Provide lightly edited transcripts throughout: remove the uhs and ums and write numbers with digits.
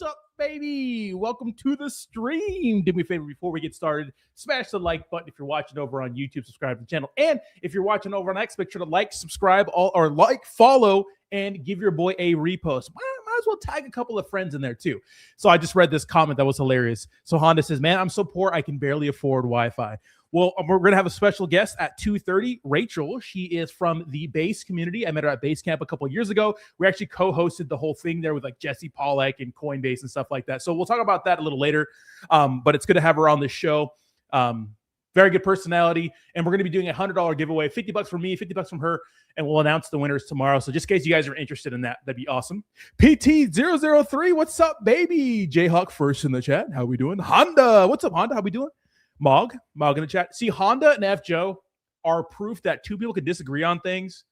up, baby? Welcome to the stream. Do me a favor before we get started, smash the like button if you're watching over on YouTube, subscribe to the channel. And if you're watching over on X, make sure to like, subscribe, or like, follow, and give your boy a repost. Might as well tag a couple of friends in there too. So I just read this comment that was hilarious. So Honda says, man, I'm so poor I can barely afford Wi-Fi. Well, we're going to have a special guest at 2:30, Rachel. She is from the Base community. I met her at Basecamp a couple of years ago. We actually co-hosted the whole thing there with like Jesse Pollack and Coinbase and stuff like that. So we'll talk about that a little later. But it's good to have her on the show. Very good personality. And we're going to be doing a $100 giveaway, $50 from me, $50 from her. And we'll announce the winners tomorrow. So just in case you guys are interested in that, that'd be awesome. PT003, what's up, baby? Jayhawk first in the chat. How we doing? Honda, what's up, Honda? How we doing? Mog in the chat. See, Honda and F. Joe are proof that two people can disagree on things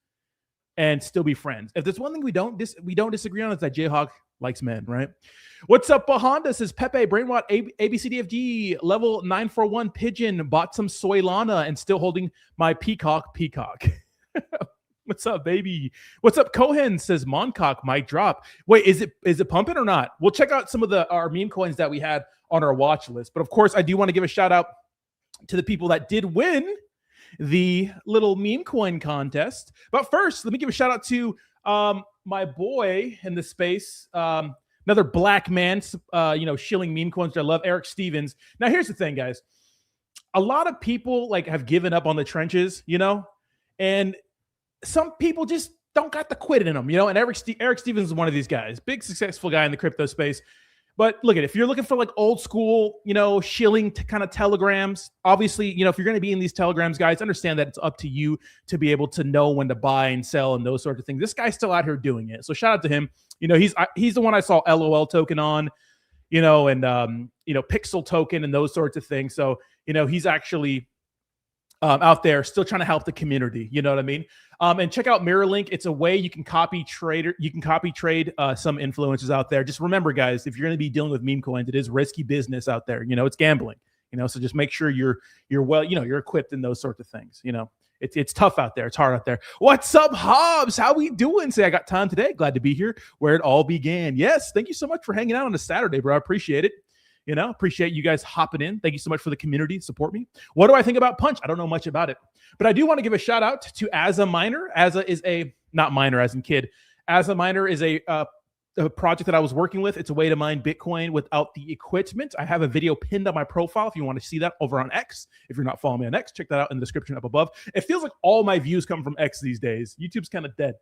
and still be friends. If there's one thing we don't disagree on, is that Jayhawk likes men, right? What's up, Honda? Says Pepe, Brainwatt, ABCDFG, level 941 Pigeon, bought some soy lana and still holding my peacock. What's up, baby? What's up, Cohen? Says Moncock might drop. Wait, is it pumping or not? We'll check out some of our meme coins that we had on our watch list. But of course, I do want to give a shout out to the people that did win the little meme coin contest. But first, let me give a shout out to my boy in the space, another black man, shilling meme coins that I love, Eric Stevens. Now, here's the thing, guys. A lot of people have given up on the trenches, and some people just don't got the quit in them, and Eric Stevens is one of these guys, big successful guy in the crypto space. But look at it. If you're looking for old school, shilling kind of telegrams, obviously, if you're going to be in these telegrams, guys, understand that it's up to you to be able to know when to buy and sell and those sorts of things. This guy's still out here doing it. So shout out to him. He's the one I saw LOL token on, and Pixel token and those sorts of things. So, he's actually out there still trying to help the community. You know what I mean? And check out Mirrorlink. It's a way you can copy trade some influencers out there. Just remember, guys, if you're going to be dealing with meme coins, it is risky business out there. It's gambling. So just make sure you're well, you're equipped in those sorts of things. It's tough out there. It's hard out there. What's up, Hobbs? How we doing? Say I got time today. Glad to be here where it all began. Yes, thank you so much for hanging out on a Saturday, bro. I appreciate it. Appreciate you guys hopping in. Thank you so much for the community. Support me. What do I think about Punch? I don't know much about it, but I do want to give a shout out to Asa Miner. Asa is not miner as in kid. Asa Miner is a project that I was working with. It's a way to mine Bitcoin without the equipment. I have a video pinned on my profile if you want to see that over on X. If you're not following me on X, check that out in the description up above. It feels like all my views come from X these days. YouTube's kind of dead.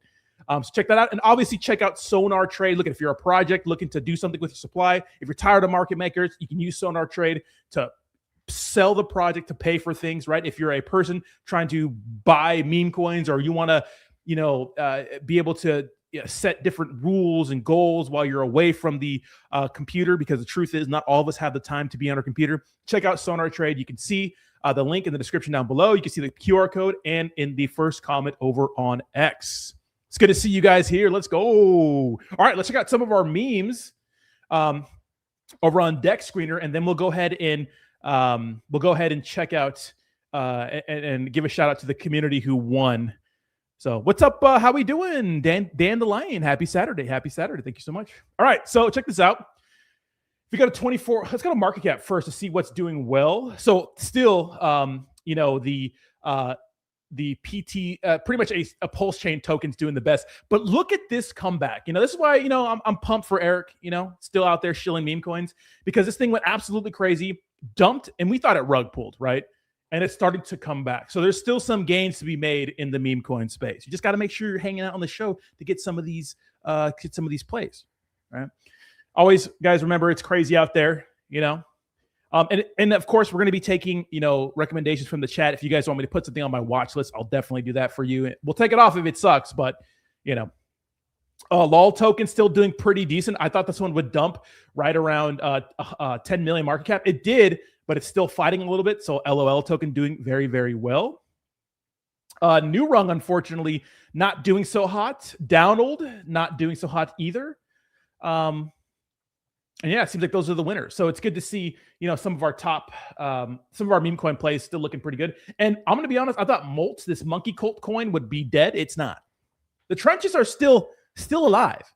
So check that out. And obviously check out Sonar Trade. Look, if you're a project looking to do something with your supply, if you're tired of market makers, you can use Sonar Trade to sell the project to pay for things, right? If you're a person trying to buy meme coins, or you want to, be able to set different rules and goals while you're away from the computer, because the truth is not all of us have the time to be on our computer, check out Sonar Trade. You can see the link in the description down below. You can see the QR code and in the first comment over on X. It's good to see you guys here. Let's go. All right, let's check out some of our memes over on Deck Screener, and then we'll go ahead and check out and give a shout out to the community who won. So what's up? How we doing? Dan the Lion. Happy Saturday. Happy Saturday. Thank you so much. All right, so check this out. If you got a 24, let's go to market cap first to see what's doing well. So still, the PT, pretty much a pulse chain token's doing the best. But look at this comeback. This is why, I'm pumped for Eric, still out there shilling meme coins, because this thing went absolutely crazy, dumped, and we thought it rug pulled, right? And it's starting to come back. So there's still some gains to be made in the meme coin space. You just got to make sure you're hanging out on the show to get some of these plays, right? Always, guys, remember, it's crazy out there, And of course, we're going to be taking, recommendations from the chat. If you guys want me to put something on my watch list, I'll definitely do that for you. We'll take it off if it sucks, but, LOL token still doing pretty decent. I thought this one would dump right around 10 million market cap. It did, but it's still fighting a little bit. So LOL token doing very, very well. New Rung, unfortunately, not doing so hot. Downald, not doing so hot either. And yeah, it seems like those are the winners. So it's good to see, some of our top, some of our meme coin plays still looking pretty good. And I'm going to be honest, I thought Moltz, this monkey cult coin, would be dead. It's not. The trenches are still alive,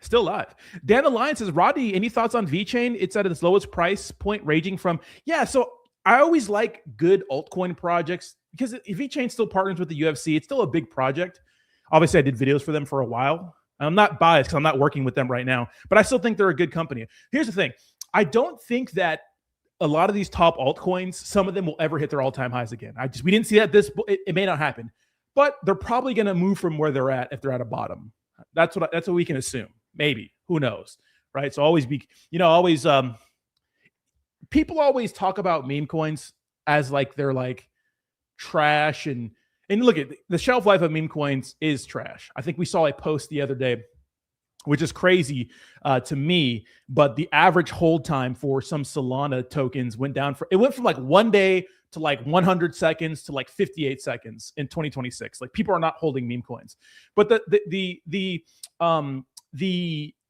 Still alive. Dan Alliance says, Rodney, any thoughts on VeChain? It's at its lowest price point, ranging from, yeah. So I always like good altcoin projects because VeChain still partners with the UFC. It's still a big project. Obviously, I did videos for them for a while. I'm not biased because I'm not working with them right now, but I still think they're a good company. Here's the thing. I don't think that a lot of these top altcoins, some of them will ever hit their all-time highs again. We didn't see that it may not happen, but they're probably going to move from where they're at if they're at a bottom. That's what we can assume. Maybe, who knows, right? So always be, people always talk about meme coins as like they're like trash, and look at the shelf life of meme coins is trash. I think we saw a post the other day, which is crazy to me, but the average hold time for some Solana tokens went from like 1 day to like 100 seconds to like 58 seconds in 2026. Like, people are not holding meme coins, but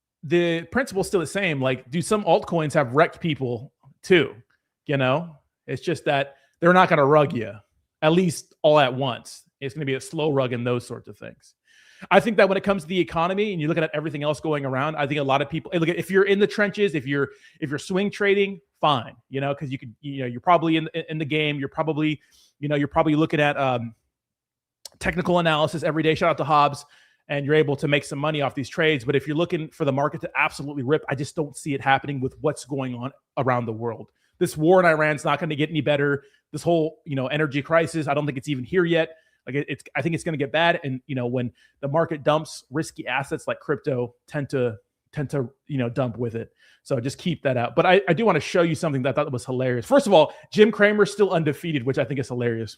the principle's still the same. Like, do some altcoins have wrecked people too? It's just that they're not going to rug you, at least all at once. It's going to be a slow rug and those sorts of things. I think that when it comes to the economy and you're looking at everything else going around, I think a lot of people look at, if you're in the trenches, if you're swing trading, fine, because you could, you're probably in the game. You're probably looking at technical analysis every day. Shout out to Hobbs. And you're able to make some money off these trades. But if you're looking for the market to absolutely rip, I just don't see it happening with what's going on around the world. This war in Iran is not going to get any better. This whole, energy crisis, I don't think it's even here yet. Like, I think it's going to get bad. And, when the market dumps, risky assets like crypto tend to dump with it. So just keep that out. But I do want to show you something that I thought was hilarious. First of all, Jim Cramer's still undefeated, which I think is hilarious.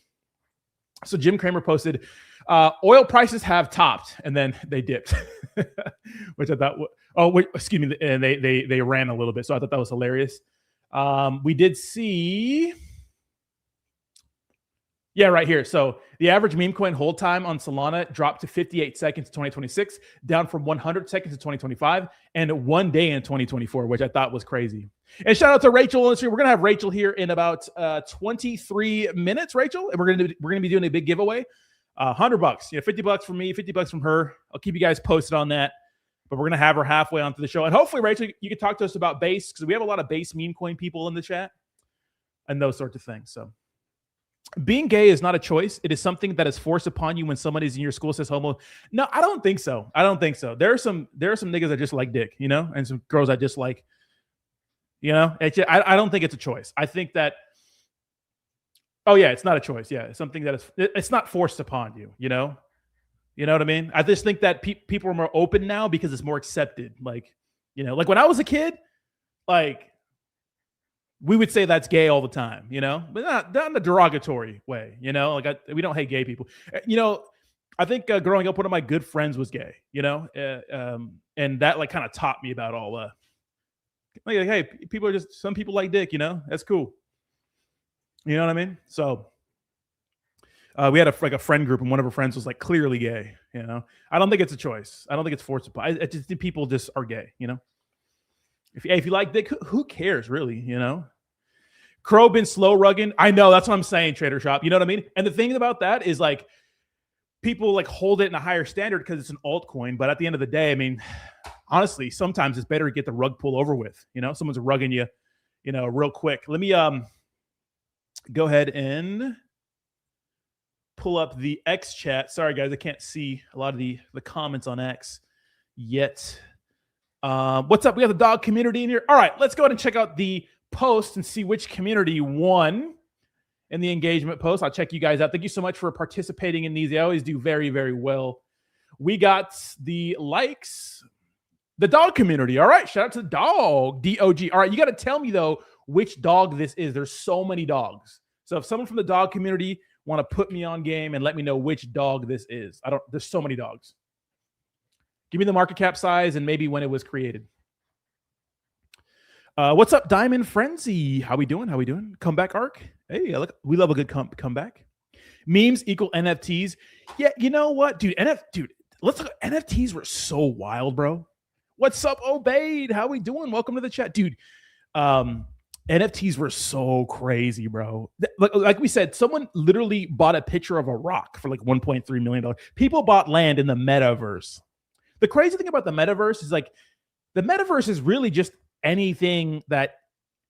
So Jim Cramer posted, oil prices have topped, and then they dipped, which I thought, excuse me, and they ran a little bit. So I thought that was hilarious. We did see, yeah, right here. So the average meme coin hold time on Solana dropped to 58 seconds in 2026, down from 100 seconds in 2025, and 1 day in 2024, which I thought was crazy. And shout out to Rachel. We're going to have Rachel here in about 23 minutes, Rachel, and we're going to be doing a big giveaway. $100, $50 from me, $50 from her. I'll keep you guys posted on that. But we're going to have her halfway onto the show. And hopefully, Rachel, you can talk to us about Base, because we have a lot of Base meme coin people in the chat and those sorts of things. So being gay is not a choice. It is something that is forced upon you when somebody in your school says homo. No, I don't think so. There are some niggas that just like dick, and some girls that just like, I don't think it's a choice. I think that, oh yeah, it's not a choice. Yeah, it's something that it's not forced upon you. You know what I mean? I just think that people are more open now because it's more accepted. Like, like when I was a kid, like, we would say that's gay all the time, but not in a derogatory way, like we don't hate gay people. I think growing up, one of my good friends was gay, and that like kind of taught me about all like, hey, people are just, some people like dick, that's cool. You know what I mean? So we had a friend group, and one of her friends was like clearly gay. I don't think it's a choice. I don't think it's forced upon. I just think people just are gay. If you like dick, who cares really? Crow been slow rugging. I know, that's what I'm saying, Trader Shop. You know what I mean? And the thing about that is, like, people like hold it in a higher standard because it's an altcoin. But at the end of the day, I mean, honestly, sometimes it's better to get the rug pull over with. Someone's rugging you, real quick. Let me go ahead and pull up the X chat. Sorry, guys, I can't see a lot of the comments on X yet. What's up? We have the dog community in here. All right, let's go ahead and check out the post and see which community won in the engagement post. I'll check you guys out. Thank you so much for participating in these. They always do very, very well. We got the likes, the dog community. All right, shout out to the dog, DOG. All right, you got to tell me though which dog this is. There's so many dogs. So if someone from the dog community want to put me on game and let me know which dog this is. There's so many dogs. Give me the market cap size and maybe when it was created. What's up, Diamond Frenzy? How we doing? Comeback arc. Hey, look, we love a good comeback. Memes equal NFTs. Yeah, you know what, dude? Let's look. NFTs were so wild, bro. What's up, Obeyed? How we doing? Welcome to the chat, dude. NFTs were so crazy, bro. Like we said, someone literally bought a picture of a rock for like $1.3 million. People bought land in the metaverse. The crazy thing about the metaverse is like the metaverse is really just anything that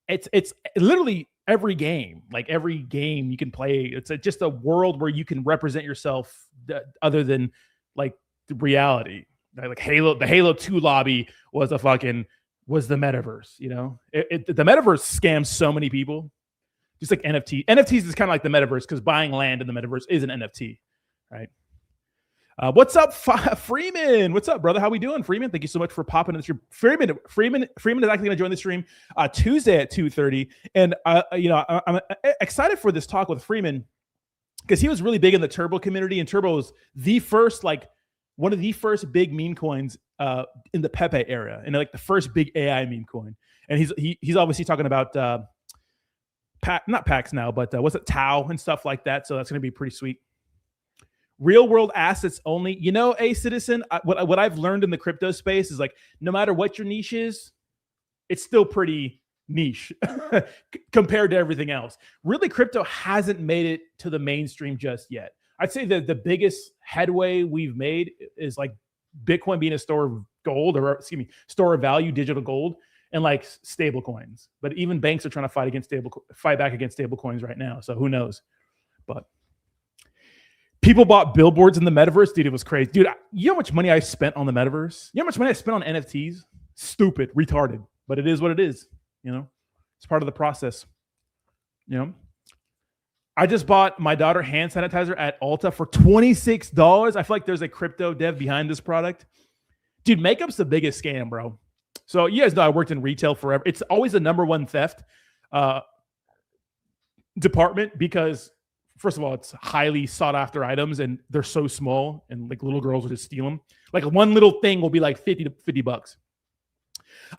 it's literally every game. Like every game you can play, it's just a world where you can represent yourself other than like the reality. Like Halo, the Halo 2 lobby was the metaverse, you know? The metaverse scams so many people. Just like NFTs is kind of like the metaverse because buying land in the metaverse is an NFT, right? What's up, Freeman? What's up, brother? How we doing, Freeman? Thank you so much for popping in the stream. Freeman is actually going to join the stream Tuesday at 2:30, and I'm excited for this talk with Freeman because he was really big in the Turbo community, and Turbo was the first, like, one of the first big meme coins in the Pepe era, and like the first big AI meme coin. And he's obviously talking about not PAX now, but what's it, Tau and stuff like that. So that's going to be pretty sweet. Real world assets only. You know, a citizen, what I've learned in the crypto space is like, no matter what your niche is, it's still pretty niche compared to everything else. Really, crypto hasn't made it to the mainstream just yet. I'd say that the biggest headway we've made is like Bitcoin being a store of gold, or store of value, digital gold, and like stable coins. But even banks are trying to fight back against stable coins right now. So who knows? But people bought billboards in the metaverse. Dude, it was crazy. Dude, you know how much money I spent on the metaverse? You know how much money I spent on NFTs? Stupid, retarded. But it is what it is. You know, it's part of the process. You know, I just bought my daughter hand sanitizer at Ulta for $26. I feel like there's a crypto dev behind this product. Dude, makeup's the biggest scam, bro. So you guys know I worked in retail forever. It's always the number one theft department because, first of all, it's highly sought after items and they're so small and like little girls will just steal them. Like one little thing will be like $50.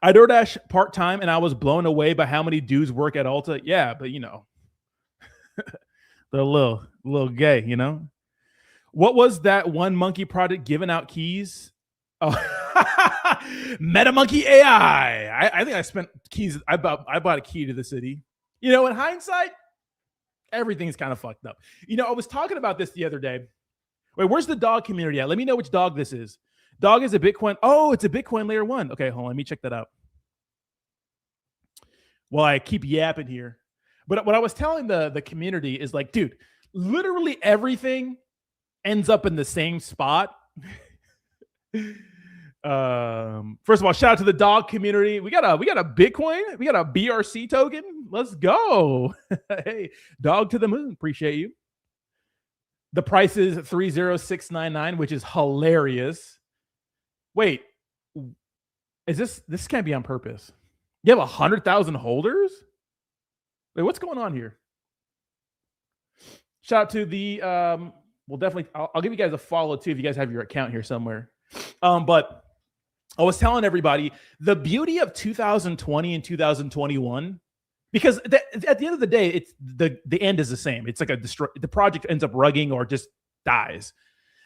I DoorDash part-time and I was blown away by how many dudes work at Ulta. Yeah, but you know, they're a little gay, you know? What was that one monkey product giving out keys? Oh, MetaMonkey AI. I think I spent keys. I bought a key to the city. You know, in hindsight, everything's kind of fucked up. You know, I was talking about this the other day. Wait, where's the dog community at? Let me know which dog this is. Dog is a Bitcoin. Oh, it's a Bitcoin layer 1. Okay, hold on. Let me check that out. Well, I keep yapping here. But what I was telling the community is like, dude, literally everything ends up in the same spot. First of all, shout out to the dog community. We got a Bitcoin, we got a BRC token. Let's go. Hey, dog to the moon. Appreciate you. The price is 30699, which is hilarious. Wait, is this can't be on purpose? You have 100,000 holders? Wait, what's going on here? Shout out to the well, definitely I'll give you guys a follow too if you guys have your account here somewhere. But I was telling everybody the beauty of 2020 and 2021, because at the end of the day, it's the end is the same. It's like the project ends up rugging or just dies.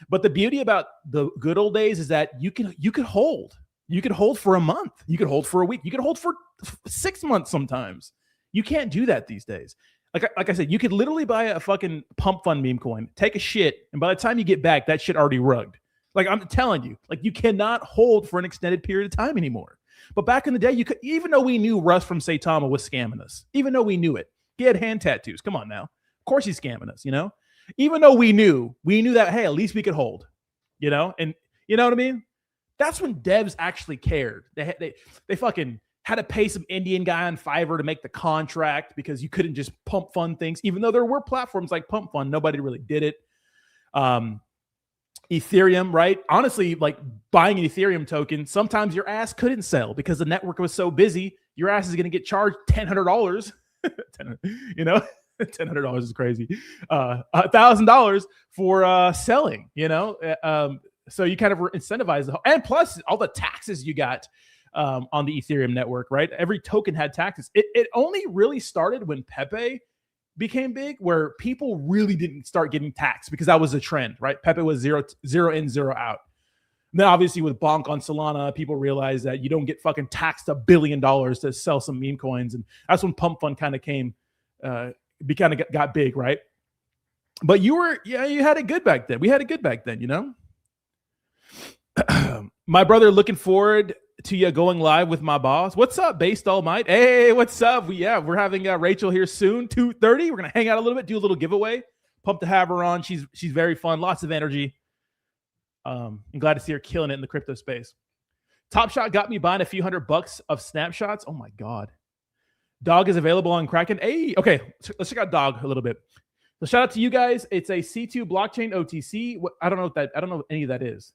But the beauty about the good old days is that you could hold. You could hold for a month. You could hold for a week. You could hold for 6 months sometimes. You can't do that these days. Like I said, you could literally buy a fucking pump fund meme coin, take a shit, and by the time you get back, that shit already rugged. Like I'm telling you, like you cannot hold for an extended period of time anymore. But back in the day, you could, even though we knew Russ from Saitama was scamming us, even though we knew it, he had hand tattoos. Come on now, of course he's scamming us, you know. Even though we knew that, hey, at least we could hold, you know, and you know what I mean. That's when devs actually cared. They fucking had to pay some Indian guy on Fiverr to make the contract because you couldn't just pump fund things, even though there were platforms like Pump Fund. Nobody really did it. Ethereum, right? Honestly, like buying an Ethereum token, sometimes your ass couldn't sell because the network was so busy. Your ass is going to get charged $1,000. You know, $1,000 is crazy. $1,000 for selling. You know, so you kind of incentivize and plus all the taxes you got on the Ethereum network, right? Every token had taxes. It only really started when Pepe became big, where people really didn't start getting taxed because that was a trend, right? Pepe was zero in, zero out. And then obviously with Bonk on Solana, people realized that you don't get fucking taxed $1 billion to sell some meme coins. And that's when Pump Fund kind of got big, right? But you had it good back then. We had it good back then, you know? My brother, looking forward to you going live with my boss. What's up, Based All Might? Hey, what's up? We're having Rachel here soon, 2:30. We're gonna hang out a little bit, do a little giveaway. Pumped to have her on. She's very fun, lots of energy. I'm glad to see her killing it in the crypto space. Top Shot got me buying a few $100 of snapshots. Oh my god. Dog is available on Kraken. Hey, okay, let's check out Dog a little bit. So shout out to you guys. It's a C2 blockchain OTC. I don't know what any of that is.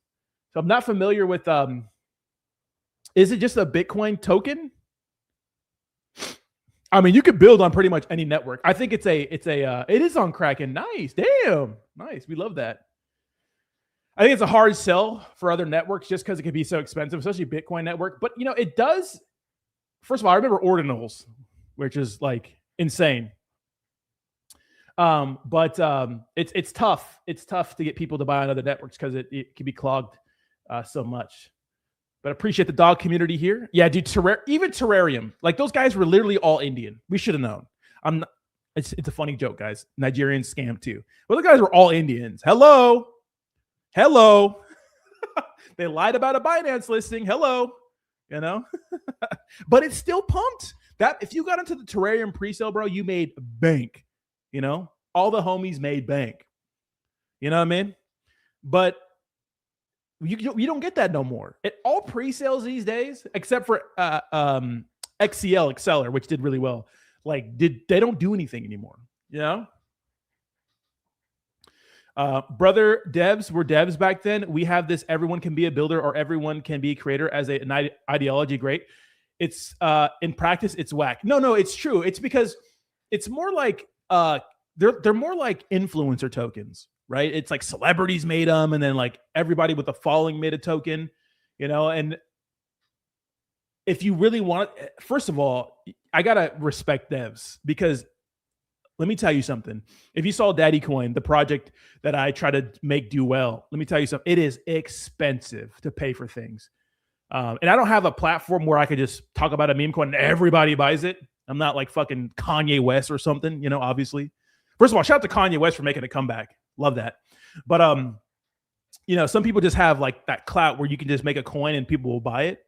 So I'm not familiar with. Is it just a Bitcoin token? I mean, you could build on pretty much any network. I think it is on Kraken. Nice, damn, nice. We love that. I think it's a hard sell for other networks just because it can be so expensive, especially Bitcoin network. But it does. First of all, I remember Ordinals, which is like insane. But it's tough. It's tough to get people to buy on other networks because it can be clogged so much. But appreciate the dog community here. Yeah, dude, even Terrarium. Like those guys were literally all Indian. We should have known. It's a funny joke, guys. Nigerian scam too. Well, the guys were all Indians. Hello. They lied about a Binance listing. Hello. But it's still pumped. That if you got into the Terrarium pre-sale, bro, you made bank. All the homies made bank. You know what I mean? But you don't get that no more. All pre-sales these days, except for Exceller, which did really well. Like, they don't do anything anymore. Brother devs were devs back then. We have this everyone can be a builder or everyone can be a creator as an ideology. Great. It's in practice, it's whack. No, it's true. It's because it's more like they're more like influencer tokens, right? It's like celebrities made them, and then like everybody with a following made a token, and if you really want it, first of all, I gotta respect devs because let me tell you something. If you saw Daddy Coin, the project that I try to make do well, let me tell you something. It is expensive to pay for things. And I don't have a platform where I could just talk about a meme coin and everybody buys it. I'm not like fucking Kanye West or something, obviously. First of all, shout out to Kanye West for making a comeback. Love that. But, some people just have like that clout where you can just make a coin and people will buy it.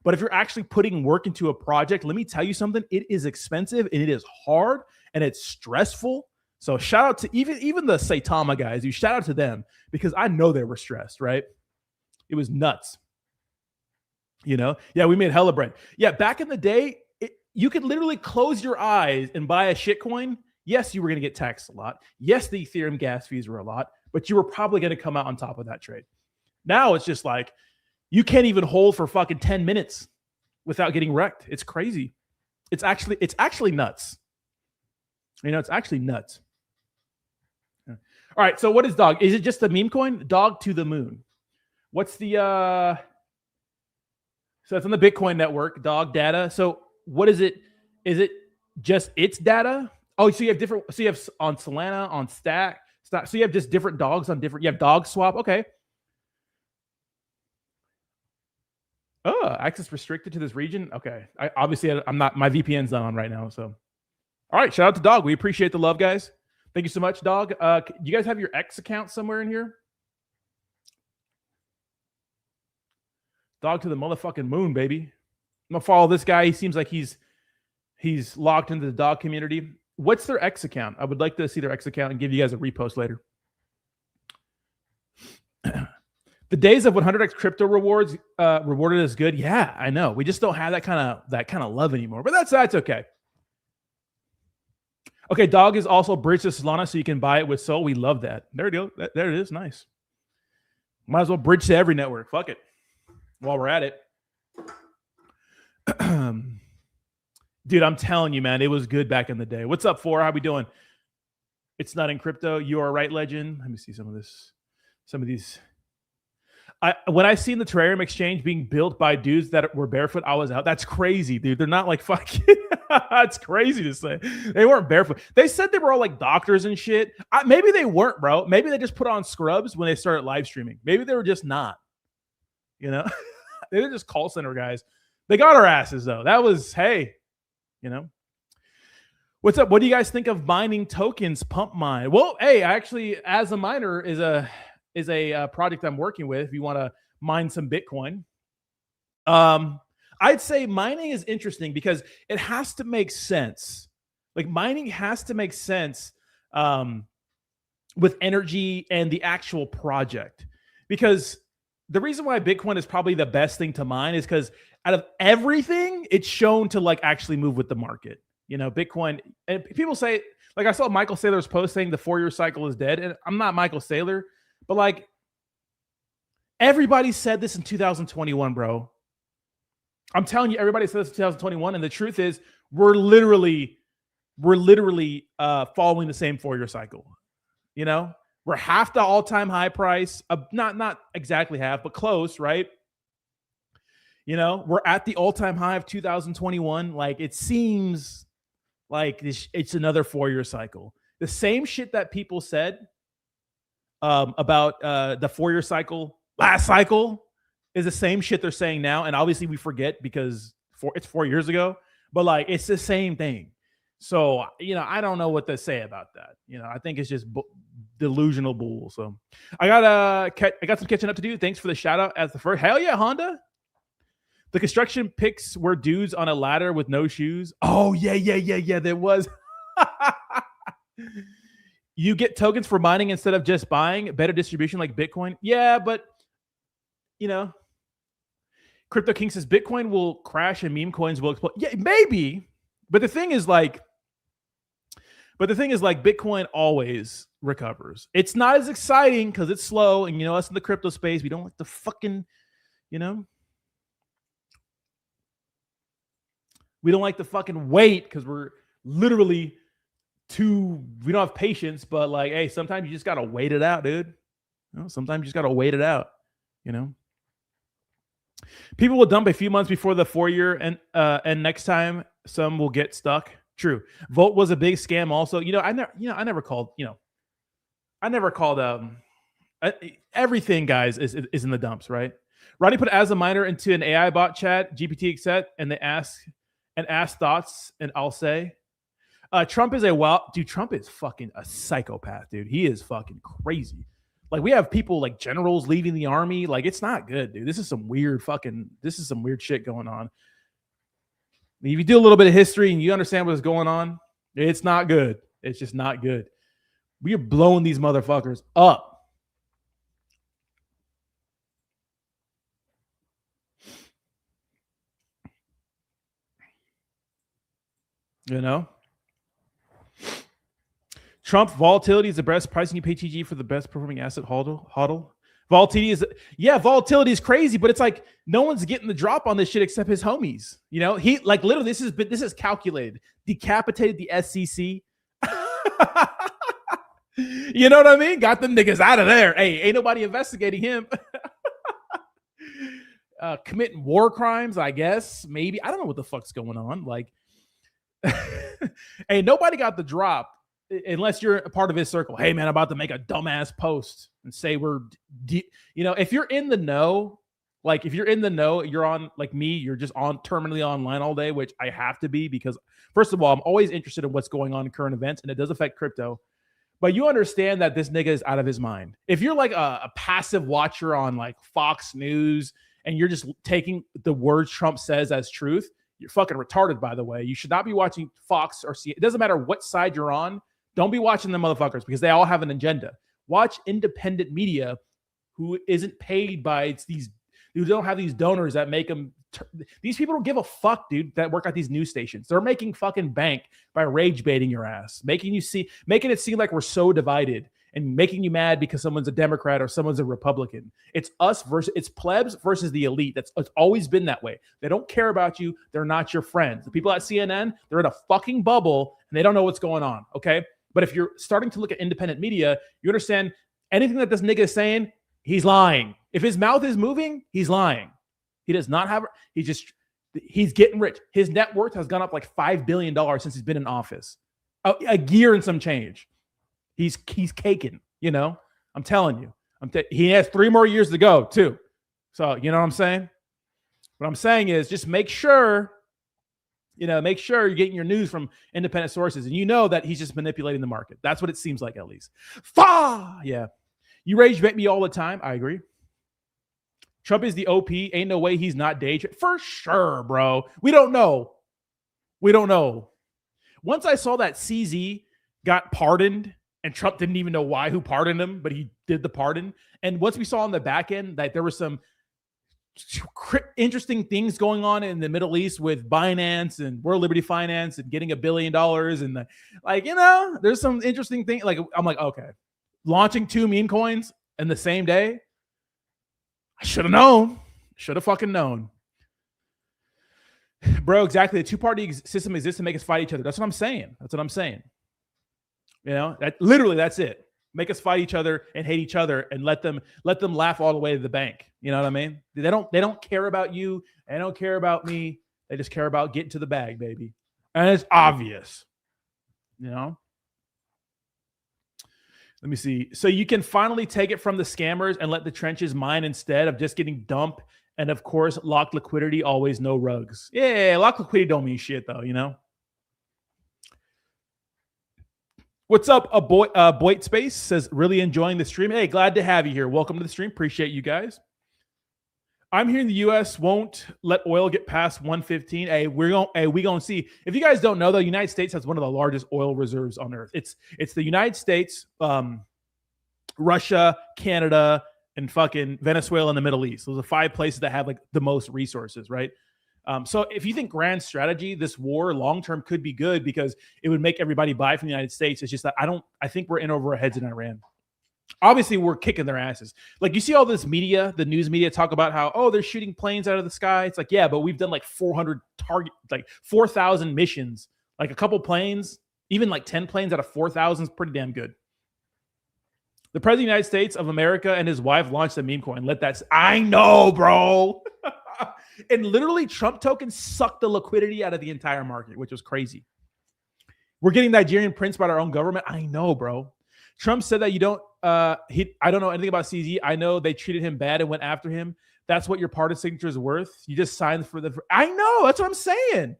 But if you're actually putting work into a project, let me tell you something. It is expensive and it is hard and it's stressful. So shout out to even the Saitama guys. You shout out to them because I know they were stressed, right? It was nuts. Yeah, we made hella bread. Yeah, back in the day, you could literally close your eyes and buy a shitcoin. Yes, you were going to get taxed a lot. Yes, the Ethereum gas fees were a lot, but you were probably going to come out on top of that trade. Now it's just like you can't even hold for fucking 10 minutes without getting wrecked. It's crazy. It's actually nuts. It's actually nuts. All right, so what is Dog? Is it just the meme coin? Dog to the moon. What's the so it's on the Bitcoin network, Dog data. So what is it? Is it just its data? Oh, so you have different. So you have on Solana, on Stack. So you have just different dogs on different. You have dog swap. Okay. Oh, access restricted to this region. Okay. I'm not. My VPN's not on right now. So, all right. Shout out to Dog. We appreciate the love, guys. Thank you so much, Dog. Do you guys have your X account somewhere in here? Dog to the motherfucking moon, baby. I'm gonna follow this guy. He seems like he's locked into the dog community. What's their X account? I would like to see their X account and give you guys a repost later. The days of 100x crypto rewards rewarded as good. Yeah, I know. We just don't have that kind of love anymore. But that's okay. Okay, Dog is also bridged to Solana, so you can buy it with Sol. We love that. There you go. There it is. Nice. Might as well bridge to every network. Fuck it. While we're at it. Dude, I'm telling you, man, it was good back in the day. What's up, Four? How we doing? It's not in crypto. You are right, legend. Let me see some of these. When I seen the Terrarium exchange being built by dudes that were barefoot, I was out. That's crazy, dude. They're not like fucking. That's crazy to say. They weren't barefoot. They said they were all like doctors and shit. Maybe they weren't, bro. Maybe they just put on scrubs when they started live streaming. Maybe they were just not. They're just call center guys. They got our asses though. That was hey. What's up? What do you guys think of mining tokens? Pump mine. Well, hey, actually, as a miner is a project I'm working with. If you want to mine some Bitcoin. I'd say mining is interesting because it has to make sense. Like mining has to make sense with energy and the actual project. Because the reason why Bitcoin is probably the best thing to mine is because out of everything, it's shown to like actually move with the market. You know, Bitcoin, and people say, like I saw Michael Saylor's post saying the 4-year cycle is dead. And I'm not Michael Saylor, but like everybody said this in 2021, bro. I'm telling you, everybody said this in 2021. And the truth is we're literally following the same 4-year cycle. You know, we're half the all-time high price, not exactly half, but close, right? You know, we're at the all-time high of 2021. Like it seems like it's another 4-year cycle. The same shit that people said about the 4-year cycle last cycle is the same shit they're saying now. And obviously we forget because it's 4 years ago, but like it's the same thing. So, you know, I don't know what to say about that. You know, I think it's just delusional bull. So I got some catching up to do. Thanks for the shout out as the first. Hell yeah, Honda. The construction pics were dudes on a ladder with no shoes. Oh, yeah. There was. You get tokens for mining instead of just buying. Better distribution like Bitcoin. Yeah, but, you know, Crypto King says Bitcoin will crash and meme coins will explode. Yeah, maybe. But the thing is like Bitcoin always recovers. It's not as exciting because it's slow. And, you know, us in the crypto space, we don't like to fucking, you know, we don't like to fucking wait because we're literally we don't have patience, but like, hey, sometimes you just got to wait it out, dude. You know, sometimes you just got to wait it out, you know. People will dump a few months before the 4-year and next time some will get stuck. True. Volt was a big scam also. You know, I never called everything, guys, is in the dumps, right? Rodney put as a miner into an AI bot chat, GPT accept, and they ask thoughts, and I'll say, Trump is Trump is fucking a psychopath, dude. He is fucking crazy. Like we have people like generals leaving the army. Like it's not good, dude. This is some weird shit going on. If you do a little bit of history and you understand what's going on, it's not good. It's just not good. We are blowing these motherfuckers up. You know? Trump volatility is the best pricing you pay TG for the best performing asset hodl. Volatility is crazy, but it's like no one's getting the drop on this shit except his homies. You know, he like literally this is calculated. Decapitated the SEC. You know what I mean? Got them niggas out of there. Hey, ain't nobody investigating him. Committing war crimes, I guess. Maybe. I don't know what the fuck's going on. Like, hey, nobody got the drop unless you're a part of his circle. Hey, man, I'm about to make a dumbass post and say you know, if you're in the know, like if you're in the know, you're on like me, you're just on terminally online all day, which I have to be because first of all, I'm always interested in what's going on in current events and it does affect crypto. But you understand that this nigga is out of his mind. If you're like a passive watcher on like Fox News and you're just taking the words Trump says as truth, you're fucking retarded, by the way. You should not be watching Fox or CNN. It doesn't matter what side you're on. Don't be watching them motherfuckers because they all have an agenda. Watch independent media who isn't paid by these, who don't have these donors that make them. These people don't give a fuck, dude, that work at these news stations. They're making fucking bank by rage baiting your ass, making it seem like we're so divided and making you mad because someone's a Democrat or someone's a Republican. It's it's plebs versus the elite. It's always been that way. They don't care about you. They're not your friends. The people at CNN, they're in a fucking bubble and they don't know what's going on. Okay. But if you're starting to look at independent media, you understand anything that this nigga is saying, he's lying. If his mouth is moving, he's lying. He does not have, he's getting rich. His net worth has gone up like $5 billion since he's been in office. A year and some change. He's caking, you know? I'm telling you. He has 3 more years to go too. So, you know what I'm saying? What I'm saying is just make sure you're getting your news from independent sources and you know that he's just manipulating the market. That's what it seems like, at least. Yeah. You rage bait me all the time. I agree. Trump is the OP. Ain't no way he's not day trading. For sure, bro. We don't know. Once I saw that CZ got pardoned and Trump didn't even know who pardoned him, but he did the pardon. And once we saw on the back end that there were some interesting things going on in the Middle East with Binance and World Liberty Finance and getting $1 billion. And there's some interesting things. Like, I'm like, okay, launching 2 meme coins in the same day. I should have known. Should have fucking known. Bro, exactly. The 2-party system exists to make us fight each other. That's what I'm saying. That's it. Make us fight each other and hate each other and let them laugh all the way to the bank. You know what I mean? They don't care about you. They don't care about me. They just care about getting to the bag, baby. And it's obvious. Let me see. So you can finally take it from the scammers and let the trenches mine instead of just getting dumped. And of course, locked liquidity, always no rugs. Yeah, locked liquidity don't mean shit though, What's up, Boyd Space says, really enjoying the stream. Hey, glad to have you here. Welcome to the stream. Appreciate you guys. I'm here in the U.S. Won't let oil get past 115. Hey, we gonna see. If you guys don't know, the United States has one of the largest oil reserves on earth. It's the United States, Russia, Canada, and fucking Venezuela and the Middle East. Those are 5 places that have like the most resources, right? So if you think grand strategy, this war long-term could be good because it would make everybody buy from the United States. It's just that I think we're in over our heads in Iran. Obviously, we're kicking their asses. Like you see all this media, the news media talk about how, they're shooting planes out of the sky. It's like, yeah, but we've done like 4,000 missions, like a couple planes, even like 10 planes out of 4,000 is pretty damn good. The president of the United States of America and his wife launched a meme coin. I know, bro. And literally Trump tokens sucked the liquidity out of the entire market, which was crazy. We're getting Nigerian prints by our own government. I know, bro. Trump said that I don't know anything about CZ. I know they treated him bad and went after him. That's what your pardon signature is worth. You just signed for I know. That's what I'm saying.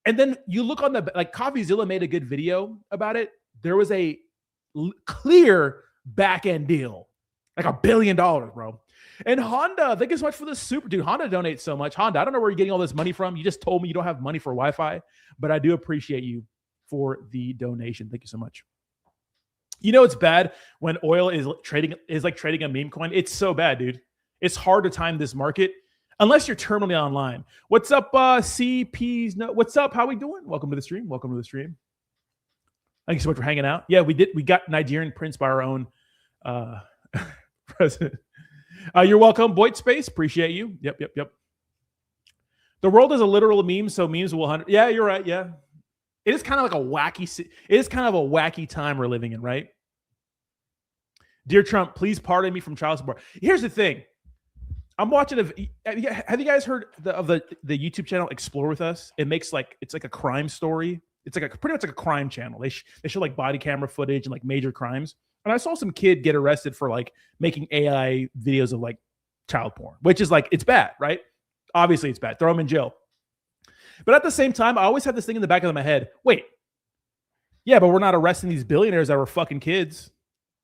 And then you look on CoffeeZilla made a good video about it. There was a clear back end deal, like $1 billion, bro. And Honda, thank you so much for the super. Dude, Honda donates so much. Honda, I don't know where you're getting all this money from. You just told me you don't have money for Wi-Fi, but I do appreciate you for the donation. Thank you so much. It's bad when oil is like trading a meme coin. It's so bad, dude. It's hard to time this market unless you're terminally online. What's up, CPs? No, what's up? How we doing? Welcome to the stream. Thank you so much for hanging out. Yeah, we got Nigerian prints by our own president. You're welcome, Boyd Space. Appreciate you. Yep. The world is a literal meme, so memes will 100. Yeah, you're right. Yeah, it is kind of like a wacky time we're living in, right? Dear Trump, please pardon me from child support. Here's the thing. I'm watching have you guys heard of the YouTube channel Explore With Us? It's like a crime story. It's like pretty much like a crime channel. They show like body camera footage and like major crimes. And I saw some kid get arrested for like making AI videos of like child porn, which is like, it's bad, right? Obviously it's bad. Throw him in jail. But at the same time, I always have this thing in the back of my head. Wait, yeah, but we're not arresting these billionaires that were fucking kids.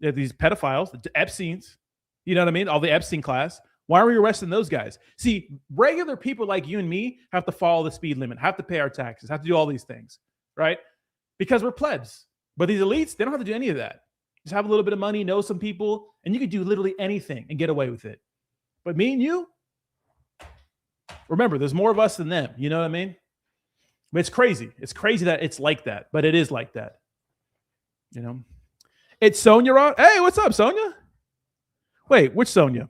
These pedophiles, the Epsteins, you know what I mean? All the Epstein class. Why are we arresting those guys? See, regular people like you and me have to follow the speed limit, have to pay our taxes, have to do all these things, right? Because we're plebs. But these elites, they don't have to do any of that. Just have a little bit of money, know some people, and you could do literally anything and get away with it. But me and you, remember, there's more of us than them. You know what I mean? But it's crazy. It's crazy that it's like that, but it is like that. It's Sonia Rod. Hey, what's up, Sonia? Wait, which Sonia?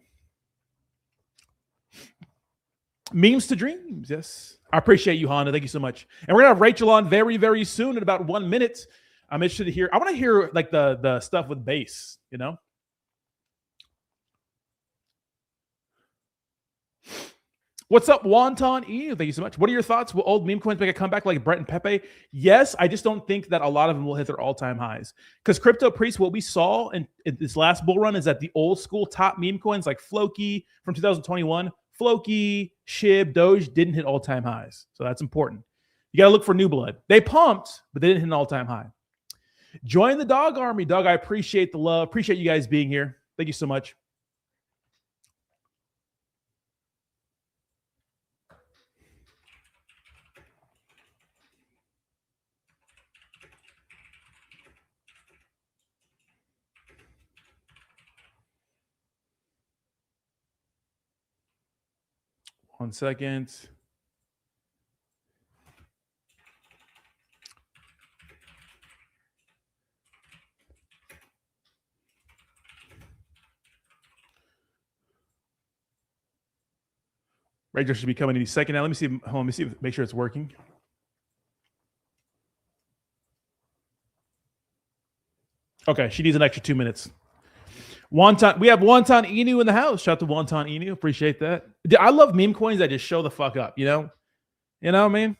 Memes to dreams. Yes. I appreciate you, Honda. Thank you so much. And we're going to have Rachel on very, very soon in about 1 minute. I'm interested to hear. I want to hear like the stuff with bass, What's up, Wonton E? Thank you so much. What are your thoughts? Will old meme coins make a comeback like Brett and Pepe? Yes, I just don't think that a lot of them will hit their all-time highs. Because Crypto Priest, what we saw in this last bull run is that the old school top meme coins like Floki from 2021, Floki, Shib, Doge didn't hit all-time highs. So that's important. You got to look for new blood. They pumped, but they didn't hit an all-time high. Join the dog army. Doug, I appreciate the love. Appreciate you guys being here. Thank you so much. 1 second. Rachel should be coming any second now. Let me see. Hold on, let me see. Make sure it's working. Okay, she needs an extra 2 minutes. Wonton, we have Wonton Inu in the house. Shout out to Wonton Inu. Appreciate that. I love meme coins that just show the fuck up, you know? You know what I mean?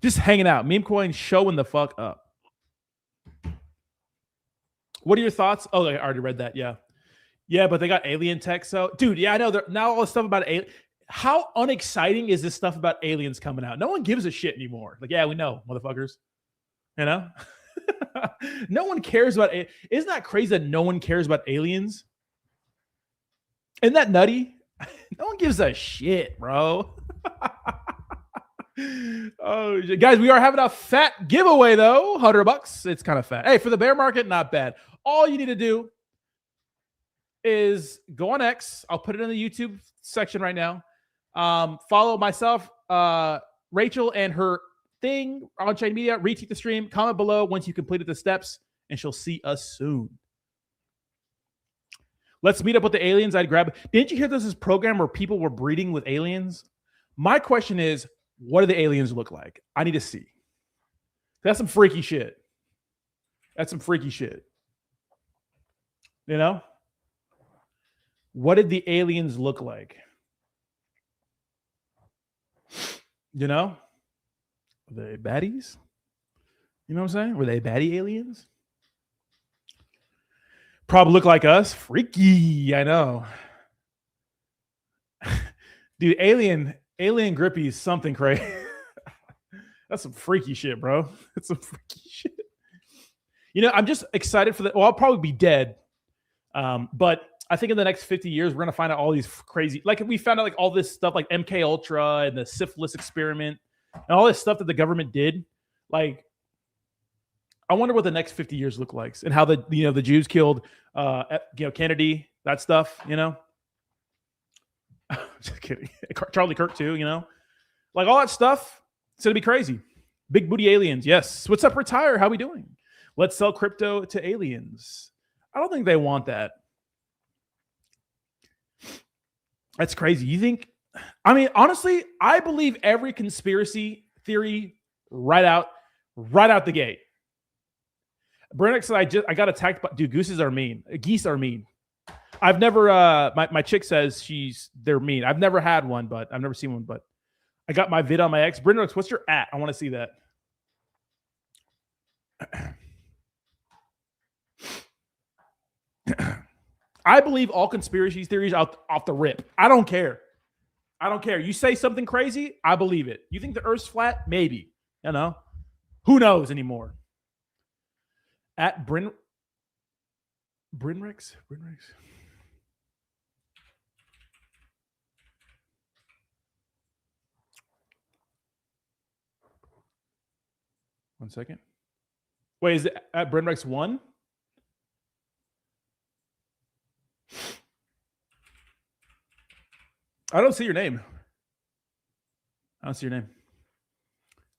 Just hanging out. Meme coins showing the fuck up. What are your thoughts? Oh, I already read that. Yeah. Yeah, but they got alien tech. So, dude, yeah, I know. Now all the stuff about alien. How unexciting is this stuff about aliens coming out? No one gives a shit anymore. Like, yeah, we know, motherfuckers. You know? No one cares about it. Isn't that crazy that no one cares about aliens? Isn't that nutty? No one gives a shit, bro. Oh, guys, we are having a fat giveaway though. $100. It's kind of fat. Hey, for the bear market, not bad. All you need to do is go on X. I'll put it in the YouTube section right now. Follow myself, Rachel, and her thing on Chain Media. Retweet the stream. Comment below once you completed the steps, and she'll see us soon. Let's meet up with the aliens. I'd grab. Didn't you hear this program where people were breeding with aliens? My question is, what do the aliens look like? I need to see. That's some freaky shit. That's some freaky shit. You know? What did the aliens look like? You know? Were they baddies? You know what I'm saying? Were they baddie aliens? Probably look like us. Freaky, I know. Dude, alien grippy is something crazy. That's some freaky shit, bro. That's some freaky shit. You know, I'm just excited for the. Well, I'll probably be dead. But I think in the next 50 years, we're gonna find out all these crazy, like we found out like all this stuff like MK Ultra and the syphilis experiment and all this stuff that the government did. Like, I wonder what the next 50 years look like and how the Jews killed Kennedy, that stuff, you know. Just kidding. Charlie Kirk too, you know. Like all that stuff, it's gonna be crazy. Big booty aliens, yes. What's up, Retire? How we doing? Let's sell crypto to aliens. I don't think they want that. That's crazy. You think? I mean, honestly, I believe every conspiracy theory right out the gate. Brennick said, I got attacked by, dude, gooses are mean. Geese are mean. I've never, my chick says they're mean. I've never had one, but I've never seen one, but I got my vid on my ex. Brennick, what's your @ I want to see that. I believe all conspiracy theories off the rip. I don't care. You say something crazy, I believe it. You think the Earth's flat? Maybe. You know, who knows anymore? At Brinrex. 1 second. Wait, is it at Brinrex 1? I don't see your name.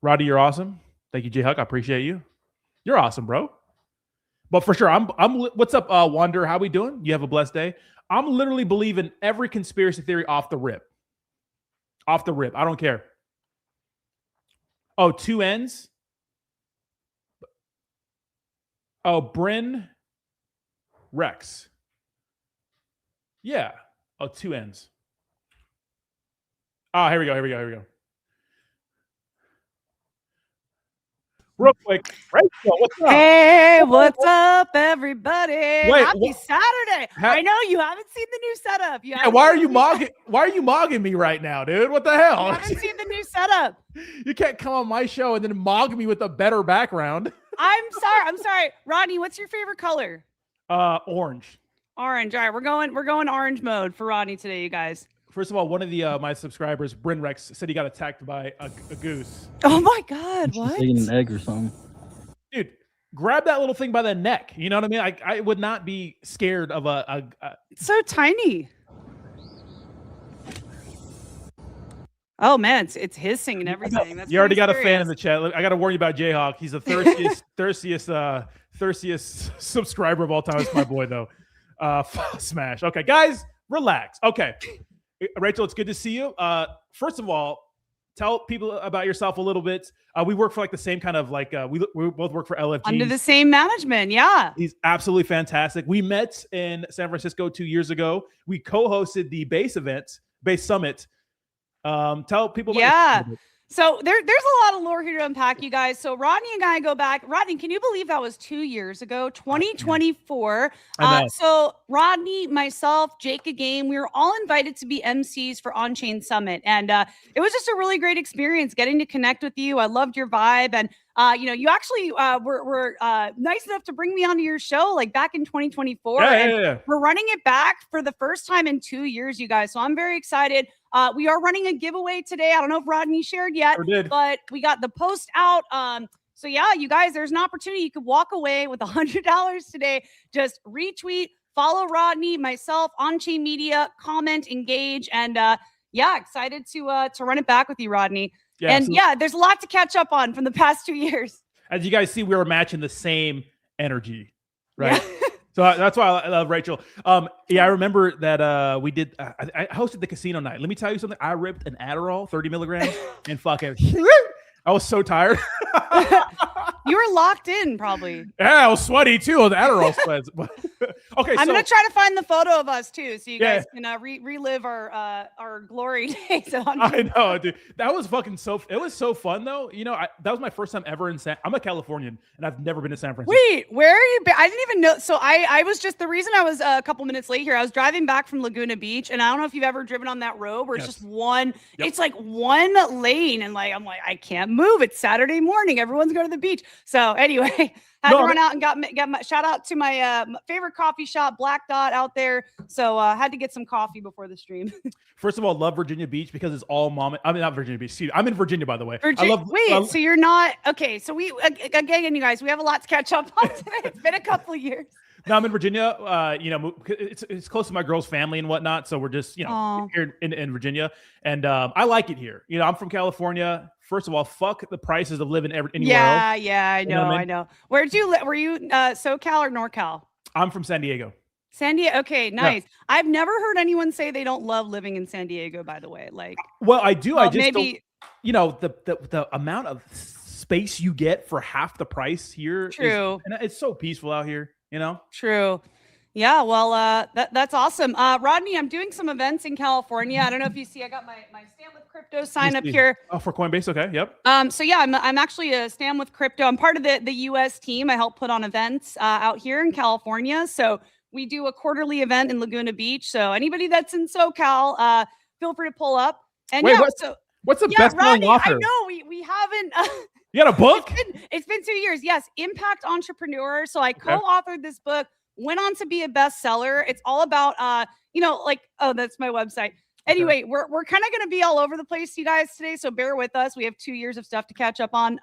Roddy, you're awesome. Thank you, J-Huck. I appreciate you. You're awesome, bro. But for sure, I'm what's up, Wander? How we doing? You have a blessed day. I'm literally believing every conspiracy theory off the rip. I don't care. Oh, 2 N's? Oh, Bryn Rex. Yeah. Oh, 2 N's. Oh, here we go. Real quick, Rachel, what's up? Hey, what's up, everybody? Wait, Happy Saturday! I know you haven't seen the new setup. Why are you mogging me right now, dude? What the hell? You haven't seen the new setup. You can't come on my show and then mog me with a better background. I'm sorry. Rodney, what's your favorite color? Orange. Orange. All right, we're going orange mode for Rodney today, you guys. First of all, one of the my subscribers, Bryn Rex, said he got attacked by a goose. Oh my God! What? Eating an egg or something. Dude, grab that little thing by the neck. You know what I mean? I would not be scared of a It's so tiny. Oh man, it's hissing and everything. That's you already got serious. a fan in the chat. I got to warn you about Jayhawk. He's the thirstiest subscriber of all time. It's my boy though. Smash. Okay, guys, relax. Okay, Rachel, it's good to see you. First of all, tell people about yourself a little bit. We work for like the same kind of like we both work for LFG. Under the same management, yeah. He's absolutely fantastic. We met in San Francisco 2 years ago. We co-hosted the Base Summit. Tell people about yourself. So there's a lot of lore here to unpack, you guys. So Rodney and I go back. Rodney, can you believe that was 2 years ago, 2024? So Rodney, myself, Jake Game, we were all invited to be MCs for On-Chain Summit. And it was just a really great experience getting to connect with you. I loved your vibe. And you actually were nice enough to bring me onto your show like back in 2024. Yeah. We're running it back for the first time in 2 years, you guys. So I'm very excited. We are running a giveaway today. I don't know if Rodney shared yet, but we got the post out. So yeah, you guys, there's an opportunity. You could walk away with $100 today. Just retweet, follow Rodney, myself, On-Chain Media, comment, engage, and excited to run it back with you, Rodney. Yeah, and there's a lot to catch up on from the past 2 years. As you guys see, we were matching the same energy, right? Yeah. So that's why I love Rachel. I remember that we did. I hosted the casino night. Let me tell you something. I ripped an Adderall, 30 milligrams, and fucking. I was so tired. You were locked in, probably. Yeah, I was sweaty too. The Adderall sweats. Okay, I'm gonna try to find the photo of us too, so you guys can relive our glory days. I know, dude. That was fucking It was so fun though. You know, that was my first time ever in I'm a Californian, and I've never been to San Francisco. Wait, where are you? I didn't even know. So I was just the reason I was a couple minutes late here. I was driving back from Laguna Beach, and I don't know if you've ever driven on that road where it's just one. Yep. It's like one lane, and I'm like, I can't move. It's Saturday morning. Everyone's going to the beach. So anyway, had to run out and got my shout out to my favorite coffee shop, Black Dot, out there. So had to get some coffee before the stream. First of all, love Virginia Beach because it's all mom. I mean, not Virginia Beach. Excuse me. I'm in Virginia, by the way. So you're not okay. So we again, you guys, we have a lot to catch up on today. It's been a couple of years. No, I'm in Virginia. It's close to my girl's family and whatnot. So we're just here in Virginia, and I like it here. I'm from California. First of all, fuck the prices of living anywhere else. Yeah, I know, I know. Where'd you live? Were you SoCal or NorCal? I'm from San Diego. San Diego. Okay, nice. Yeah. I've never heard anyone say they don't love living in San Diego, by the way. Well, I do. I just don't, the amount of space you get for half the price here. True. And it's so peaceful out here, True. Yeah, well, that's awesome. Rodney, I'm doing some events in California. I don't know if you see, I got my Stand With Crypto sign up here. Oh, for Coinbase, okay, yep. So yeah, I'm actually a Stand With Crypto. I'm part of the US team. I help put on events out here in California. So we do a quarterly event in Laguna Beach. So anybody that's in SoCal, feel free to pull up. And what's the best selling author? I know we haven't. You got a book? It's been 2 years. Yes, Impact Entrepreneur. So I co-authored this book. Went on to be a bestseller. It's all about, that's my website. Anyway, we're kind of going to be all over the place, you guys, today. So bear with us. We have 2 years of stuff to catch up on.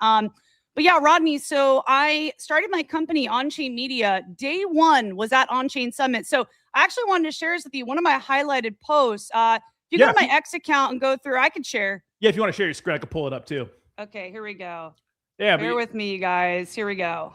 But yeah, Rodney, so I started my company, On-Chain Media. Day one was at On-Chain Summit. So I actually wanted to share this with you. One of my highlighted posts. If you go to my X account and go through, I could share. Yeah, if you want to share your screen, I could pull it up too. Okay, here we go. Yeah, bear with me, you guys. Here we go.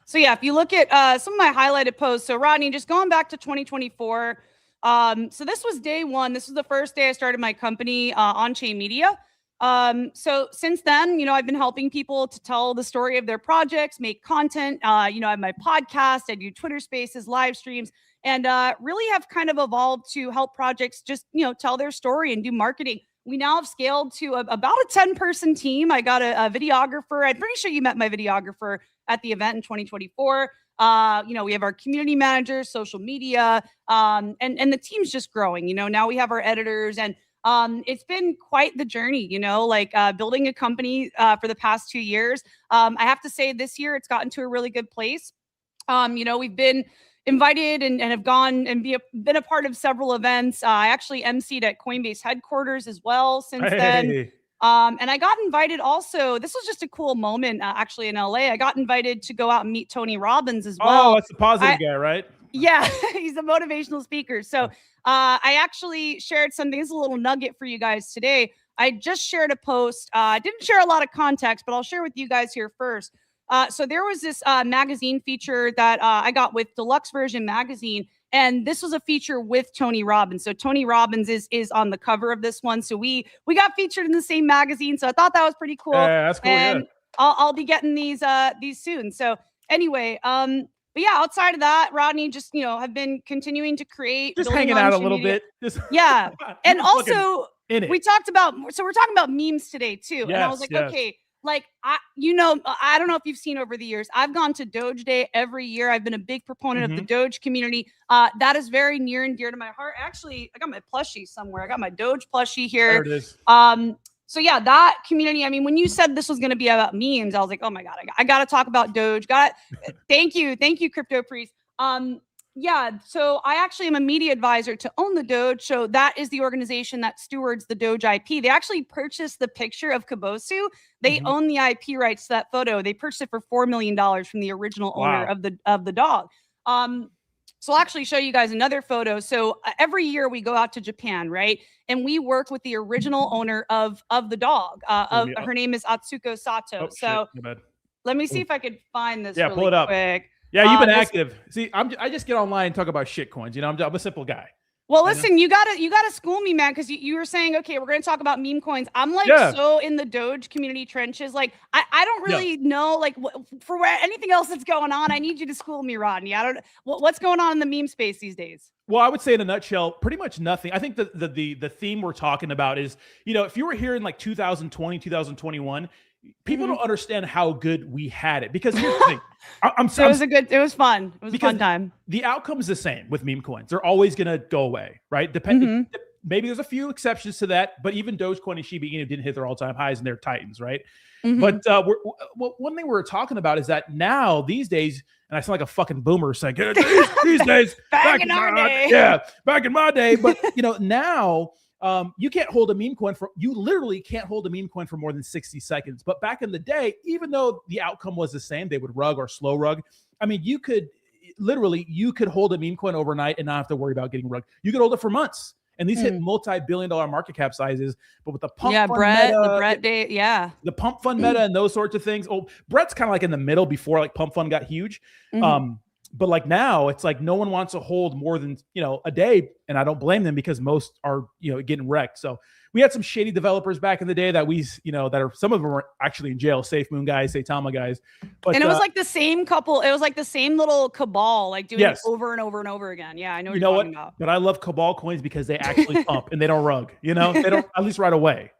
So yeah, if you look at some of my highlighted posts, so Rodney, just going back to 2024. So this was day one. This was the first day I started my company, On-Chain Media. So since then, I've been helping people to tell the story of their projects, make content. I have my podcast, I do Twitter Spaces, live streams, and really have kind of evolved to help projects just, tell their story and do marketing. We now have scaled to about a 10-person team. I got a videographer. I'm pretty sure you met my videographer at the event in 2024. We have our community managers, social media, and the team's just growing. Now we have our editors, and it's been quite the journey, building a company for the past 2 years. I have to say this year it's gotten to a really good place. We've been invited and have gone and been a part of several events. I actually emceed at Coinbase headquarters as well since then. And I got invited also. This was just a cool moment, actually, in LA. I got invited to go out and meet Tony Robbins as well. Oh, that's the positive guy, right? Yeah, he's a motivational speaker. So I actually shared something. This is a little nugget for you guys today. I just shared a post. I didn't share a lot of context, but I'll share with you guys here first. So there was this magazine feature that I got with Deluxe Version Magazine, and this was a feature with Tony Robbins. So Tony Robbins is on the cover of this one. So we got featured in the same magazine. So I thought that was pretty cool. Yeah, that's cool. And yeah. I'll be getting these soon. So anyway, but yeah, outside of that, Rodney, just have been continuing to create, Just building hanging out a social little media. bit. Just Yeah, and fucking also in it. we talked about. So we're talking about memes today too, and I was like, Yes. okay. Like, I don't know if you've seen over the years, I've gone to Doge Day every year. I've been a big proponent of the Doge community. That is very near and dear to my heart. Actually, I got my plushie somewhere. I got my Doge plushie here. There it is. So yeah, that community. I mean, when you said this was going to be about memes, I was like, oh my God, I got to talk about Doge. Thank you, Crypto Priest. Yeah, so I actually am a media advisor to Own the Doge. So that is the organization that stewards the Doge IP. They actually purchased the picture of Kabosu. They own the IP rights to that photo. They purchased it for $4 million from the original owner of the dog. So I'll actually show you guys another photo. So every year we go out to Japan, right? And we work with the original owner of the dog. Her name is Atsuko Sato. So let me see if I could find this. Yeah, really pull it up. Quick. Yeah, you've been active. See, I just get online and talk about shit coins. I'm a simple guy. Well, listen, you gotta school me, man, because you were saying, okay, we're gonna talk about meme coins. I'm like so in the Doge community trenches. Like, I don't really know like for anything else that's going on. I need you to school me, Rodney. I don't what's going on in the meme space these days. Well, I would say in a nutshell, pretty much nothing. I think the theme we're talking about is, if you were here in like 2020, 2021. People don't understand how good we had it, because here's the thing. It was fun. It was a fun time. The outcome is the same with meme coins. They're always going to go away, right? Maybe there's a few exceptions to that, but even Dogecoin and Shiba Inu didn't hit their all-time highs, and they're titans, right? But one thing we're talking about is that now, these days, and I sound like a fucking boomer saying, these days, back in our day. Yeah, back in my day. But, now... you can't hold a meme coin you literally can't hold a meme coin for more than 60 seconds. But back in the day, even though the outcome was the same, they would rug or slow rug. I mean, you could hold a meme coin overnight and not have to worry about getting rugged. You could hold it for months. And these hit multi-billion-dollar market cap sizes. But with the pump fund meta, the Brett day, the pump fund meta and those sorts of things. Oh, Brett's kind of like in the middle before like pump fund got huge. But like now, it's like no one wants to hold more than a day, and I don't blame them, because most are getting wrecked. So we had some shady developers back in the day that some of them were actually in jail. Safe Moon guys, Saitama guys, and it was like the same couple. It was like the same little cabal, like doing it over and over and over again. Yeah, I know what you're talking about. But I love cabal coins because they actually pump and they don't rug. They don't, at least right away.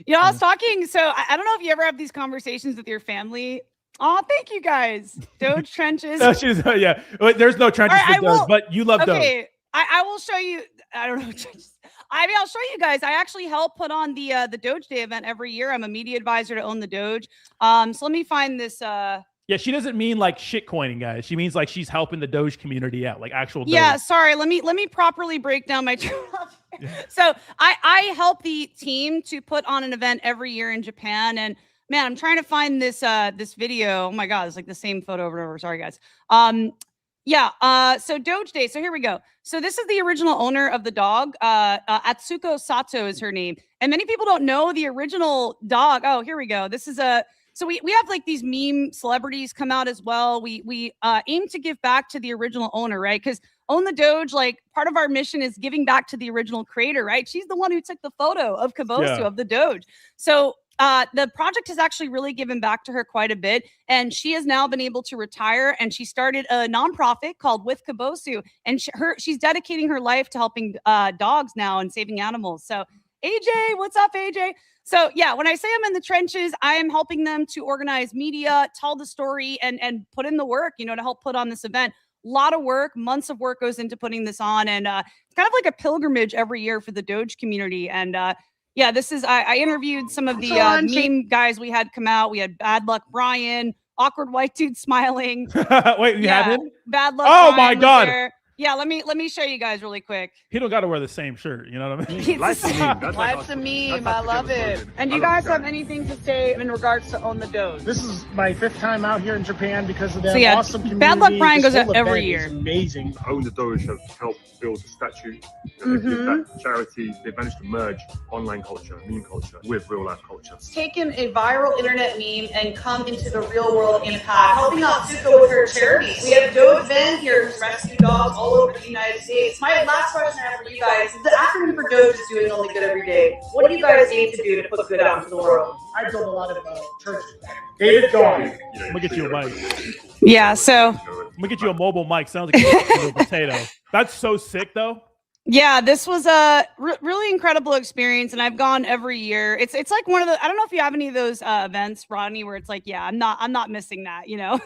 I was talking. So I don't know if you ever have these conversations with your family. Oh, thank you guys. Doge trenches. Yeah. There's no trenches for Doge, but you love Doge. Okay. I will show you. I don't know. I mean, I'll show you guys. I actually help put on the Doge Day event every year. I'm a media advisor to Own the Doge. So let me find this. Yeah, she doesn't mean like shit coining, guys. She means like she's helping the Doge community out, like actual Doge. Yeah, sorry. Let me properly break down my So I help the team to put on an event every year in Japan, and man, I'm trying to find this this video. Oh my God, it's like the same photo over and over. Sorry, guys. So Doge Day. So here we go. So this is the original owner of the dog. Atsuko Sato is her name. And many people don't know the original dog. Oh, here we go. This is so we have like these meme celebrities come out as well. We aim to give back to the original owner, right? Because Own the Doge, like part of our mission is giving back to the original creator, right? She's the one who took the photo of Kabosu of the Doge. So the project has actually really given back to her quite a bit, and she has now been able to retire, and she started a nonprofit called With Kabosu, and she's dedicating her life to helping dogs now and saving animals. So AJ, what's up, AJ? So yeah, when I say I'm in the trenches, I am helping them to organize media, tell the story, and put in the work, to help put on this event. A lot of work, months of work goes into putting this on, and it's kind of like a pilgrimage every year for the Doge community. And yeah, this is, I interviewed some of the meme guys we had come out. We had Bad Luck Brian, Awkward White Dude Smiling. Wait, you had him? Bad Luck Oh Brian my God. Yeah, let me show you guys really quick. He don't got to wear the same shirt. You know what I mean? Life's a meme. That's like Life's a our- meme. that's I love it. slogan. And I you love guys that. have anything to say in regards to Own the Doge? This is my 5th time out here in Japan because of that So yeah, awesome community. Bad Luck Brian This goes whole out every event year. is amazing. Own the Doge have helped build the statue. And they give that charity. They managed to merge online culture, meme culture, with real life culture. Taken a viral internet meme and come into the real world impact, helping out Zuko with her charities. We have Doge Van here who's rescued dogs all over the United States. My last question I have for you guys is the acronym for Doge is doing only good every day. What do you guys aim to do to put good out into the world? I built a lot of churches. David Gaughey. Let me get you a mic. Yeah, so Let me get you a mobile mic. Sounds like a potato. That's so sick, though. yeah, this was a really incredible experience, and I've gone every year. It's like one of the, I don't know if you have any of those events, Rodney, where it's like, yeah, I'm not missing that, you know.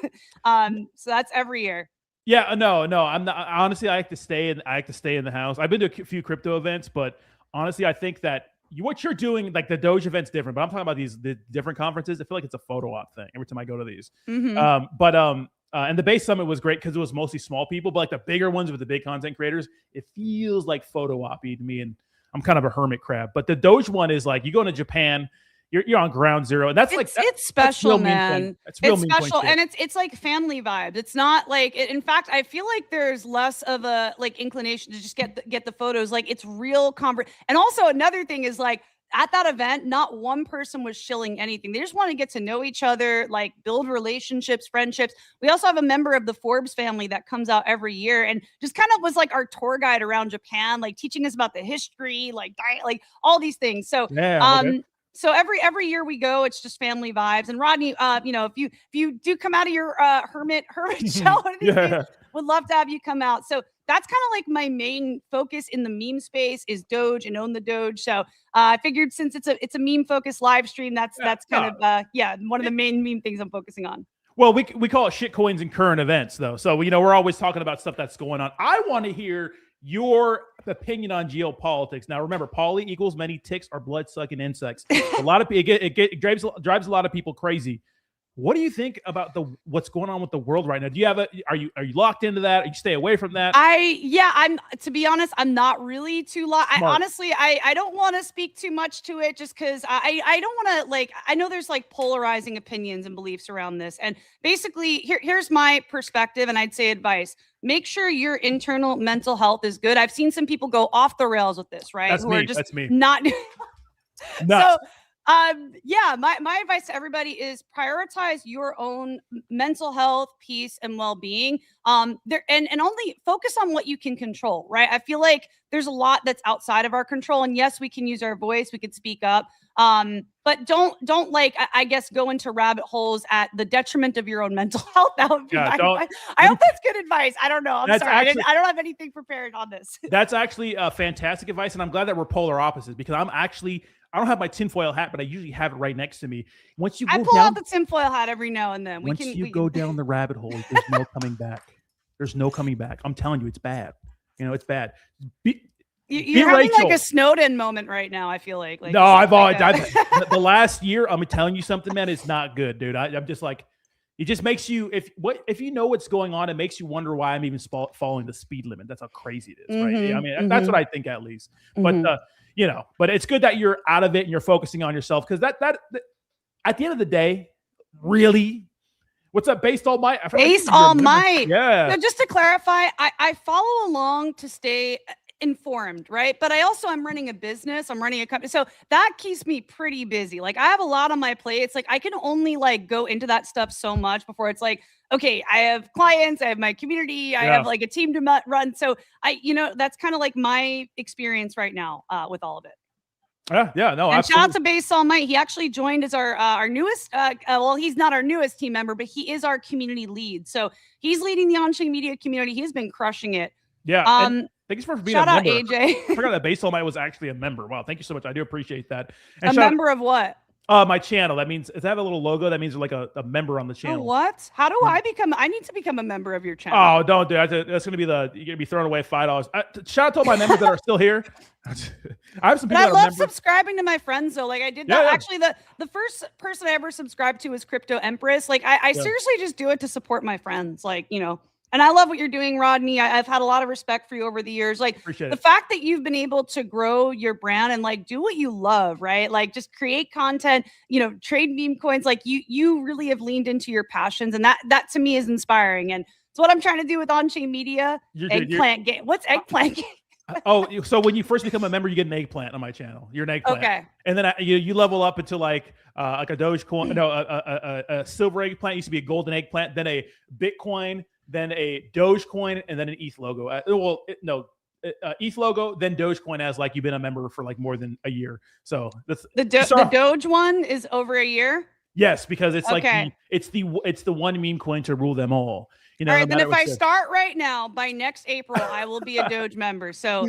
So that's every year. Yeah, no, I'm not. Honestly, I like to stay in the house. I've been to a few crypto events, but honestly, I think that what you're doing, like the Doge event's different. But I'm talking about the different conferences. I feel like it's a photo op thing every time I go to these. Mhm. And the base summit was great because it was mostly small people, but like the bigger ones with the big content creators, it feels like photo op-y to me, and I'm kind of a hermit crab. But the Doge one is like you go into Japan, you're on ground zero, and that's It's special, real meme man. point. That's real It's meme point special, shit. and it's like family vibes. It's not like, in fact, I feel like there's less of a like inclination to just get the photos. Like it's real And also another thing is like at that event, not one person was shilling anything. They just want to get to know each other, like build relationships, friendships. We also have a member of the Forbes family that comes out every year and just kind of was like our tour guide around Japan, like teaching us about the history, like diet, like all these things. So Yeah, okay. so every year we go, it's just family vibes. And Rodney, you know, if you do come out of your hermit shell one of these days, would love to have you come out. So that's kind of like my main focus in the meme space is Doge and Own the Doge. So I figured since it's a meme focused live stream, that's kind of one of the main meme things I'm focusing on. Well, we call it shit coins and current events, though. So, you know, we're always talking about stuff that's going on. I want to hear your opinion on geopolitics. Now, remember, poly equals many ticks are blood-sucking insects. A lot of people, it drives a lot of people crazy. What do you think about what's going on with the world right now? Do you have are you locked into that? Are you stay away from that? I'm to be honest, I'm not really too I honestly I don't want to speak too much to it just because I don't want to like I know there's like polarizing opinions and beliefs around this. And basically here's my perspective and I'd say advice. Make sure your internal mental health is good. I've seen some people go off the rails with this, right? That's me. Not Nuts. So my advice to everybody is prioritize your own mental health, peace, and well-being. And only focus on what you can control, right? I feel like there's a lot that's outside of our control. And yes, we can use our voice, we could speak up. But don't like, I guess, go into rabbit holes at the detriment of your own mental health. That would be my advice. I hope that's good advice. I don't know. I'm sorry. I don't have anything prepared on this. That's actually fantastic advice. And I'm glad that we're polar opposites because I don't have my tinfoil hat, but I usually have it right next to me. Once you I pull out the tinfoil hat every now and then. Once you go down the rabbit hole, there's no coming back. There's no coming back. I'm telling you, it's bad. You know, it's bad. You're having like a Snowden moment right now. I feel like no, I've the last year. I'm telling you something, man. It's not good, dude. I'm just like, it just makes you if you know what's going on, it makes you wonder why I'm even following the speed limit. That's how crazy it is, right? I mean, that's what I think at least. But you know, but it's good that you're out of it and you're focusing on yourself because that at the end of the day, really, what's up, Based All Might? Based All Might. Yeah. So just to clarify, I follow along to stay informed, right? But I also am running a business. I'm running a company. So that keeps me pretty busy. Like I have a lot on my plate. It's like I can only like go into that stuff so much before it's like, okay, I have clients, I have my community, I have like a team to run. So that's kind of like my experience right now with all of it. Yeah, no, and absolutely. shout out to Based All Might. He actually joined as our newest, well, he's not our newest team member, but he is our community lead. So he's leading the on-chain media community. He's been crushing it. Yeah. Thanks for being shout a out member. AJ. I forgot that Based All Might was actually a member. Wow, thank you so much. I do appreciate that. And a member of what? My channel. That means, does that have a little logo? That means you're like a member on the channel. Oh, what? How do I need to become a member of your channel. Oh, don't do that. That's going to be you're going to be throwing away $5. Shout out to all my members that are still here. I have some people I love members. subscribing to my friends though. Like I did that. Actually, the first person I ever subscribed to was Crypto Empress. Like I seriously just do it to support my friends. Like, And I love what you're doing, Rodney. I've had a lot of respect for you over the years. Like Appreciate the it. fact that you've been able to grow your brand and like do what you love, right? Like just create content, trade meme coins. Like you really have leaned into your passions, and that to me is inspiring. And it's what I'm trying to do with On-Chain Media. Eggplant game. What's eggplant game? Oh, so when you first become a member, you get an eggplant on my channel. You're an eggplant. Okay. And then you level up into like a Dogecoin, no, a silver eggplant. Used to be a golden eggplant, then a Bitcoin, then a Dogecoin, and then an ETH logo. ETH logo, then Dogecoin as like you've been a member for like more than a year. So that's the Doge one is over a year. Yes, because it's Okay. like it's the one meme coin to rule them all. All right, then if I start right now, by next April, I will be a Doge member. So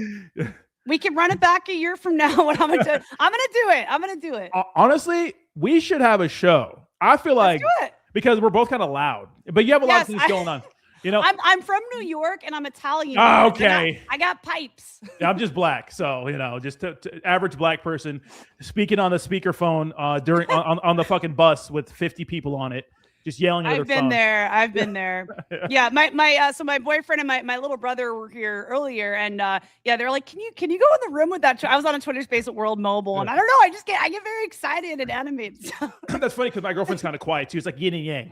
we can run it back a year from now. When I'm gonna do it. I'm gonna do it. Honestly, we should have a show. I feel like Let's do it. because we're both kind of loud, but you have a lot of things going on. I'm from New York and I'm Italian. Oh, okay. I got pipes. I'm just black, so just to average black person speaking on the speakerphone during on the fucking bus with 50 people on it. Just yelling at their phone. I've been there. Yeah, my boyfriend and my little brother were here earlier, and they're like, can you go in the room with that? I was on a Twitter Space at World Mobile, and I don't know, I get very excited and animated. That's funny because my girlfriend's kind of quiet too. It's like yin and yang,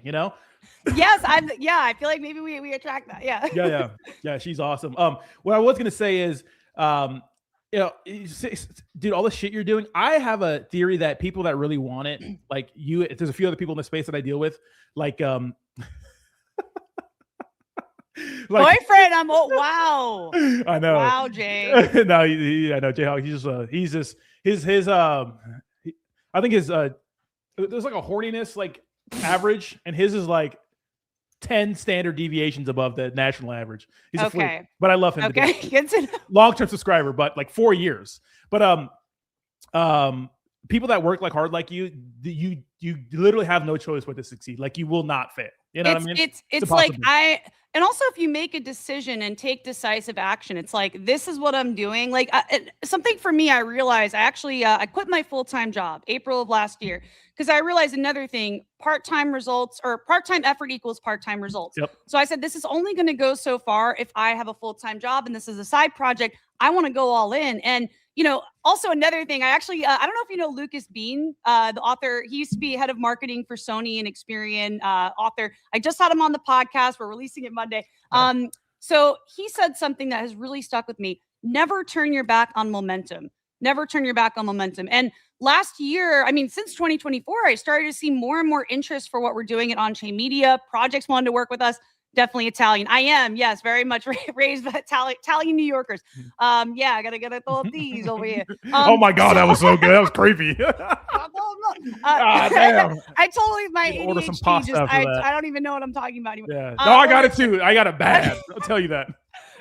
Yes, I feel like maybe we attract that. Yeah. Yeah. She's awesome. What I was gonna say is, dude, all the shit you're doing. I have a theory that people that really want it, like you, there's a few other people in the space that I deal with, like boyfriend. Wow. I know. Wow, Jay. No, I know Jayhawk. He's just his I think his there's like a horniness like average, and his is like 10 standard deviations above the national average. He's a freak, but I love him. Okay. Long-term subscriber, but like 4 years. But people that work like hard like you literally have no choice but to succeed. Like you will not fail. You know what I mean? It's like and also if you make a decision and take decisive action, it's like, this is what I'm doing. Like something for me, I realized I quit my full-time job April of last year because I realized another thing, part-time results or part-time effort equals part-time results. Yep. So I said, this is only going to go so far if I have a full-time job and this is a side project. I want to go all in. And also another thing, I don't know if you know Lucas Bean, the author. He used to be head of marketing for Sony and Experian, author. I just had him on the podcast. We're releasing it Monday. So he said something that has really stuck with me. Never turn your back on momentum. Never turn your back on momentum. And last year, since 2024, I started to see more and more interest for what we're doing at On-Chain Media. Projects wanted to work with us. Definitely Italian. I am, yes, very much raised by Italian New Yorkers. I gotta get these over here. Oh my God, that was so good. That was creepy. Damn. I totally my ADHD. Order some pasta I don't even know what I'm talking about anymore. Yeah. No, I got it too. I got it bad. I'll tell you that.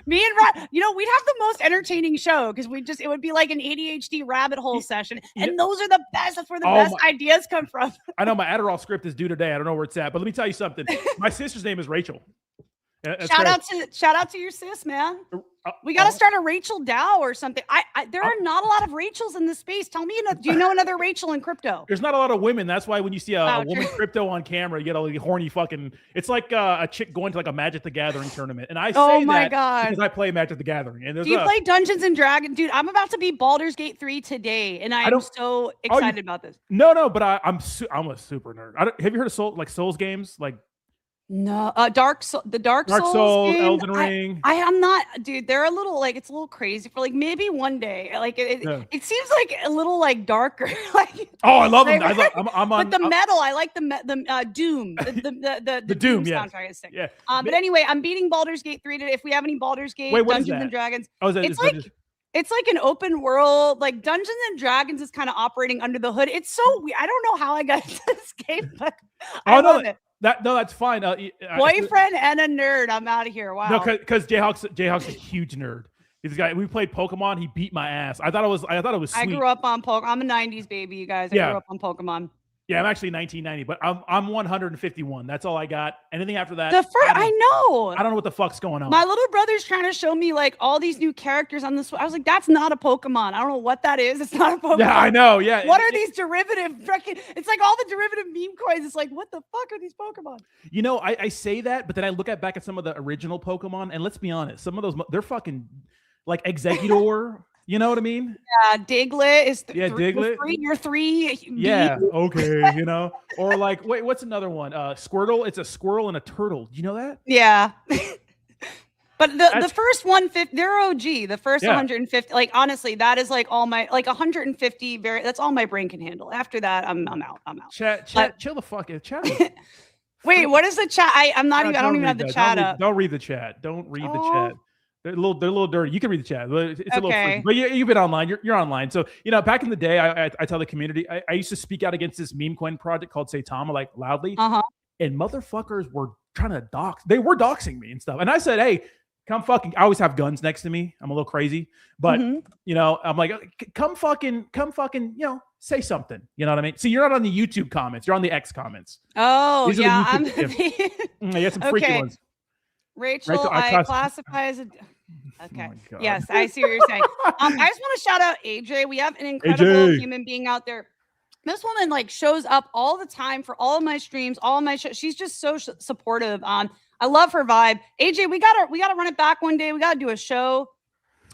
Me and Rod, we'd have the most entertaining show because it would be like an ADHD rabbit hole session. And those are the best. That's where the best ideas come from. I know my Adderall script is due today. I don't know where it's at, but let me tell you something. My sister's name is Rachel. Shout out to your sis, man. We got to start a Rachel Dow or something. There are not a lot of Rachels in this space. Tell me, do you know another Rachel in crypto? There's not a lot of women. That's why when you see a woman crypto on camera, you get all the horny fucking. It's like a chick going to like a Magic the Gathering tournament, and I say because I play Magic the Gathering. And do you play Dungeons and Dragons, dude? I'm about to be Baldur's Gate 3 today, and I'm so excited about this. No, but I'm a super nerd. Have you heard of Souls games like? No, Dark Souls, game, Elden Ring. I am not, dude. They're a little it's a little crazy for maybe one day. It seems like a little darker. I love them. I'm on. But the metal, I like the Doom. The Doom soundtrack is sick. Yeah. But anyway, I'm beating Baldur's Gate 3 today. If we have any Baldur's Gate Dungeons and Dragons, it's like an open world. Like Dungeons and Dragons is kind of operating under the hood. It's so weird. I don't know how I got into this game, but I love it. That's fine. Boyfriend and a nerd. I'm out of here. Wow. No, because Jayhawk's a huge nerd. He's a guy. We played Pokemon. He beat my ass. I thought it was. Sweet. I grew up on Pokemon. I'm a '90s baby, you guys. I grew up on Pokemon. Yeah, I'm actually 1990, but I'm 151. That's all I got. Anything after that, I know. I don't know what the fuck's going on. My little brother's trying to show me like all these new characters on this. I was like, that's not a Pokemon. I don't know what that is. It's not a Pokemon. Yeah, I know. Yeah. What are these derivative freaking? It's like all the derivative meme coins. It's like, what the fuck are these Pokemon? You know, I say that, but then I look back at some of the original Pokemon, and let's be honest, some of those they're fucking like Exeggutor. You know what I mean? Yeah, Diglett is Diglett. You're three. Yeah. Okay. You know, or like, wait, what's another one? Squirtle. It's a squirrel and a turtle. Do you know that? Yeah. But the first 150, they're OG. The first 150, like honestly, that is like all my 150. That's all my brain can handle. After that, I'm out. Chat, chill the fuck out. Chat. Wait, what is the chat? I'm not even. I don't even have the chat up. Don't read the chat. Don't read the chat. They're a little dirty. You can read the chat. It's a little freaky. But you've been online. You're online. So, you know, back in the day, I tell the community, I used to speak out against this meme coin project called Saitama, like loudly. And motherfuckers were trying to they were doxing me and stuff. And I said, hey, I always have guns next to me. I'm a little crazy. But, you know, I'm like, come fucking, you know, say something. You know what I mean? See, you're not on the YouTube comments. You're on the X comments. Oh, yeah. You got some freaky ones. Rachel, I classify as a... Okay. Oh yes, I see what you're saying. I just want to shout out AJ. We have an incredible human being out there. This woman like shows up all the time for all of my streams, all of my shows. She's just so supportive. I love her vibe. AJ, we gotta run it back one day. We gotta do a show.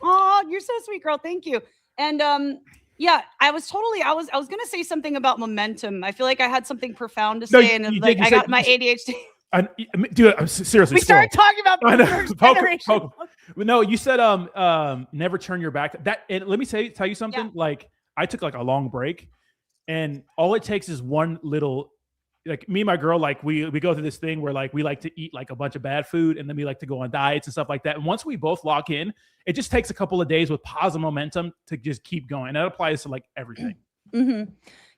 Oh, you're so sweet, girl. Thank you. And yeah, I was gonna say something about momentum. I feel like I had something profound to say, and like I got my ADHD. Dude, I'm seriously. We started talking about first generation. No, you said never turn your back. And let me tell you something. Yeah. Like I took like a long break, and all it takes is one little, like me and my girl, like we go through this thing where like we like to eat like a bunch of bad food, and then we like to go on diets and stuff like that. And once we both lock in, it just takes a couple of days with positive momentum to just keep going. And that applies to like everything.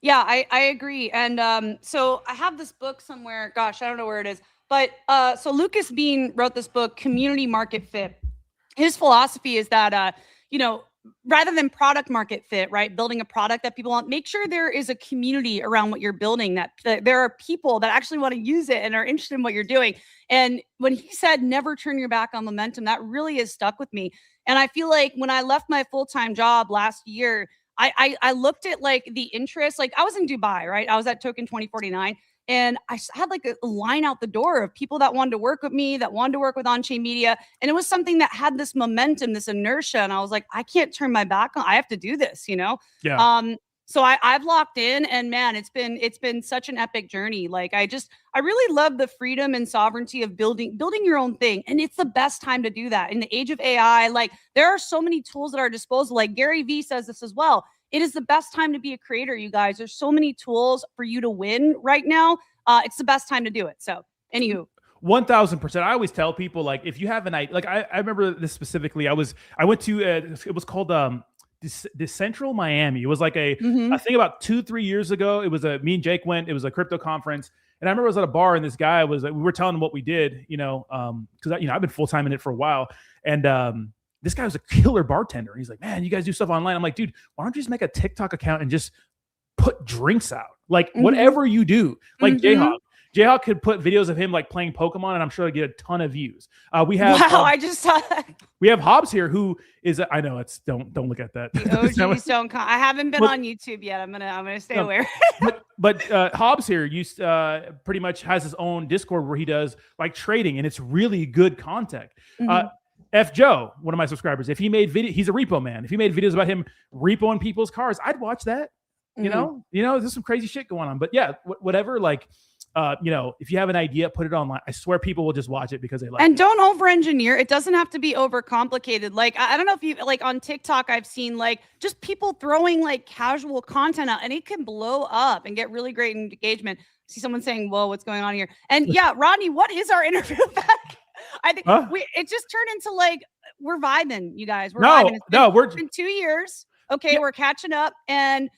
Yeah, I agree. And so I have this book somewhere. Gosh, I don't know where it is. But so Lucas Bean wrote this book, Community Market Fit. His philosophy is that, you know, rather than product market fit, right, building a product that people want, make sure there is a community around what you're building, that there are people that actually want to use it and are interested in what you're doing. And when he said, never turn your back on momentum, that really has stuck with me. And I feel like when I left my full-time job last year, I looked at like the interest, like I was in Dubai, right? I was at Token 2049. And I had like a line out the door of people that wanted to work with me, that wanted to work with On-Chain Media. And it was something that had this momentum, this inertia. And I was like, I can't turn my back on. I have to do this, you know? Yeah. So I've locked in, and man, it's been such an epic journey. Like I really love the freedom and sovereignty of building your own thing. And it's the best time to do that. In the age of AI, like there are so many tools at our disposal. Like Gary Vee says this as well. It is the best time to be a creator, you guys. There's so many tools for you to win right now. It's the best time to do it. So, anywho. 1000%. I always tell people, like, if you have an idea, like I remember this specifically. I went to it was called Decentral Miami. It was like I think about 2-3 years ago. It was me and Jake went. It was a crypto conference, and I remember I was at a bar, and this guy was we were telling him what we did, you know, because I've been full time in it for a while, and this guy was a killer bartender. He's like, man, you guys do stuff online. I'm like, dude, why don't you just make a TikTok account and just put drinks out? Like whatever you do, like Jayhawk could put videos of him like playing Pokemon, and I'm sure he'd get a ton of views. We have I just saw that. We have Hobbs here, who is I know it's don't look at that. The OGs don't come. I haven't been on YouTube yet. I'm gonna stay aware. but Hobbs here pretty much has his own Discord where he does like trading, and it's really good content. F Joe, one of my subscribers, if he made video, he's a repo man. If he made videos about him repoing people's cars, I'd watch that. You know, there's some crazy shit going on. But yeah, whatever. Like, you know, if you have an idea, put it online. I swear people will just watch it because they like it. And don't over-engineer. It doesn't have to be overcomplicated. Like, I don't know if you like on TikTok, I've seen like just people throwing like casual content out, and it can blow up and get really great engagement. See someone saying, "Whoa, what's going on here?" And yeah, Rodney, what is our interview back? I think it just turned into like we're vibing, you guys. We're vibing. It's been 2 years. Okay, we're catching up, and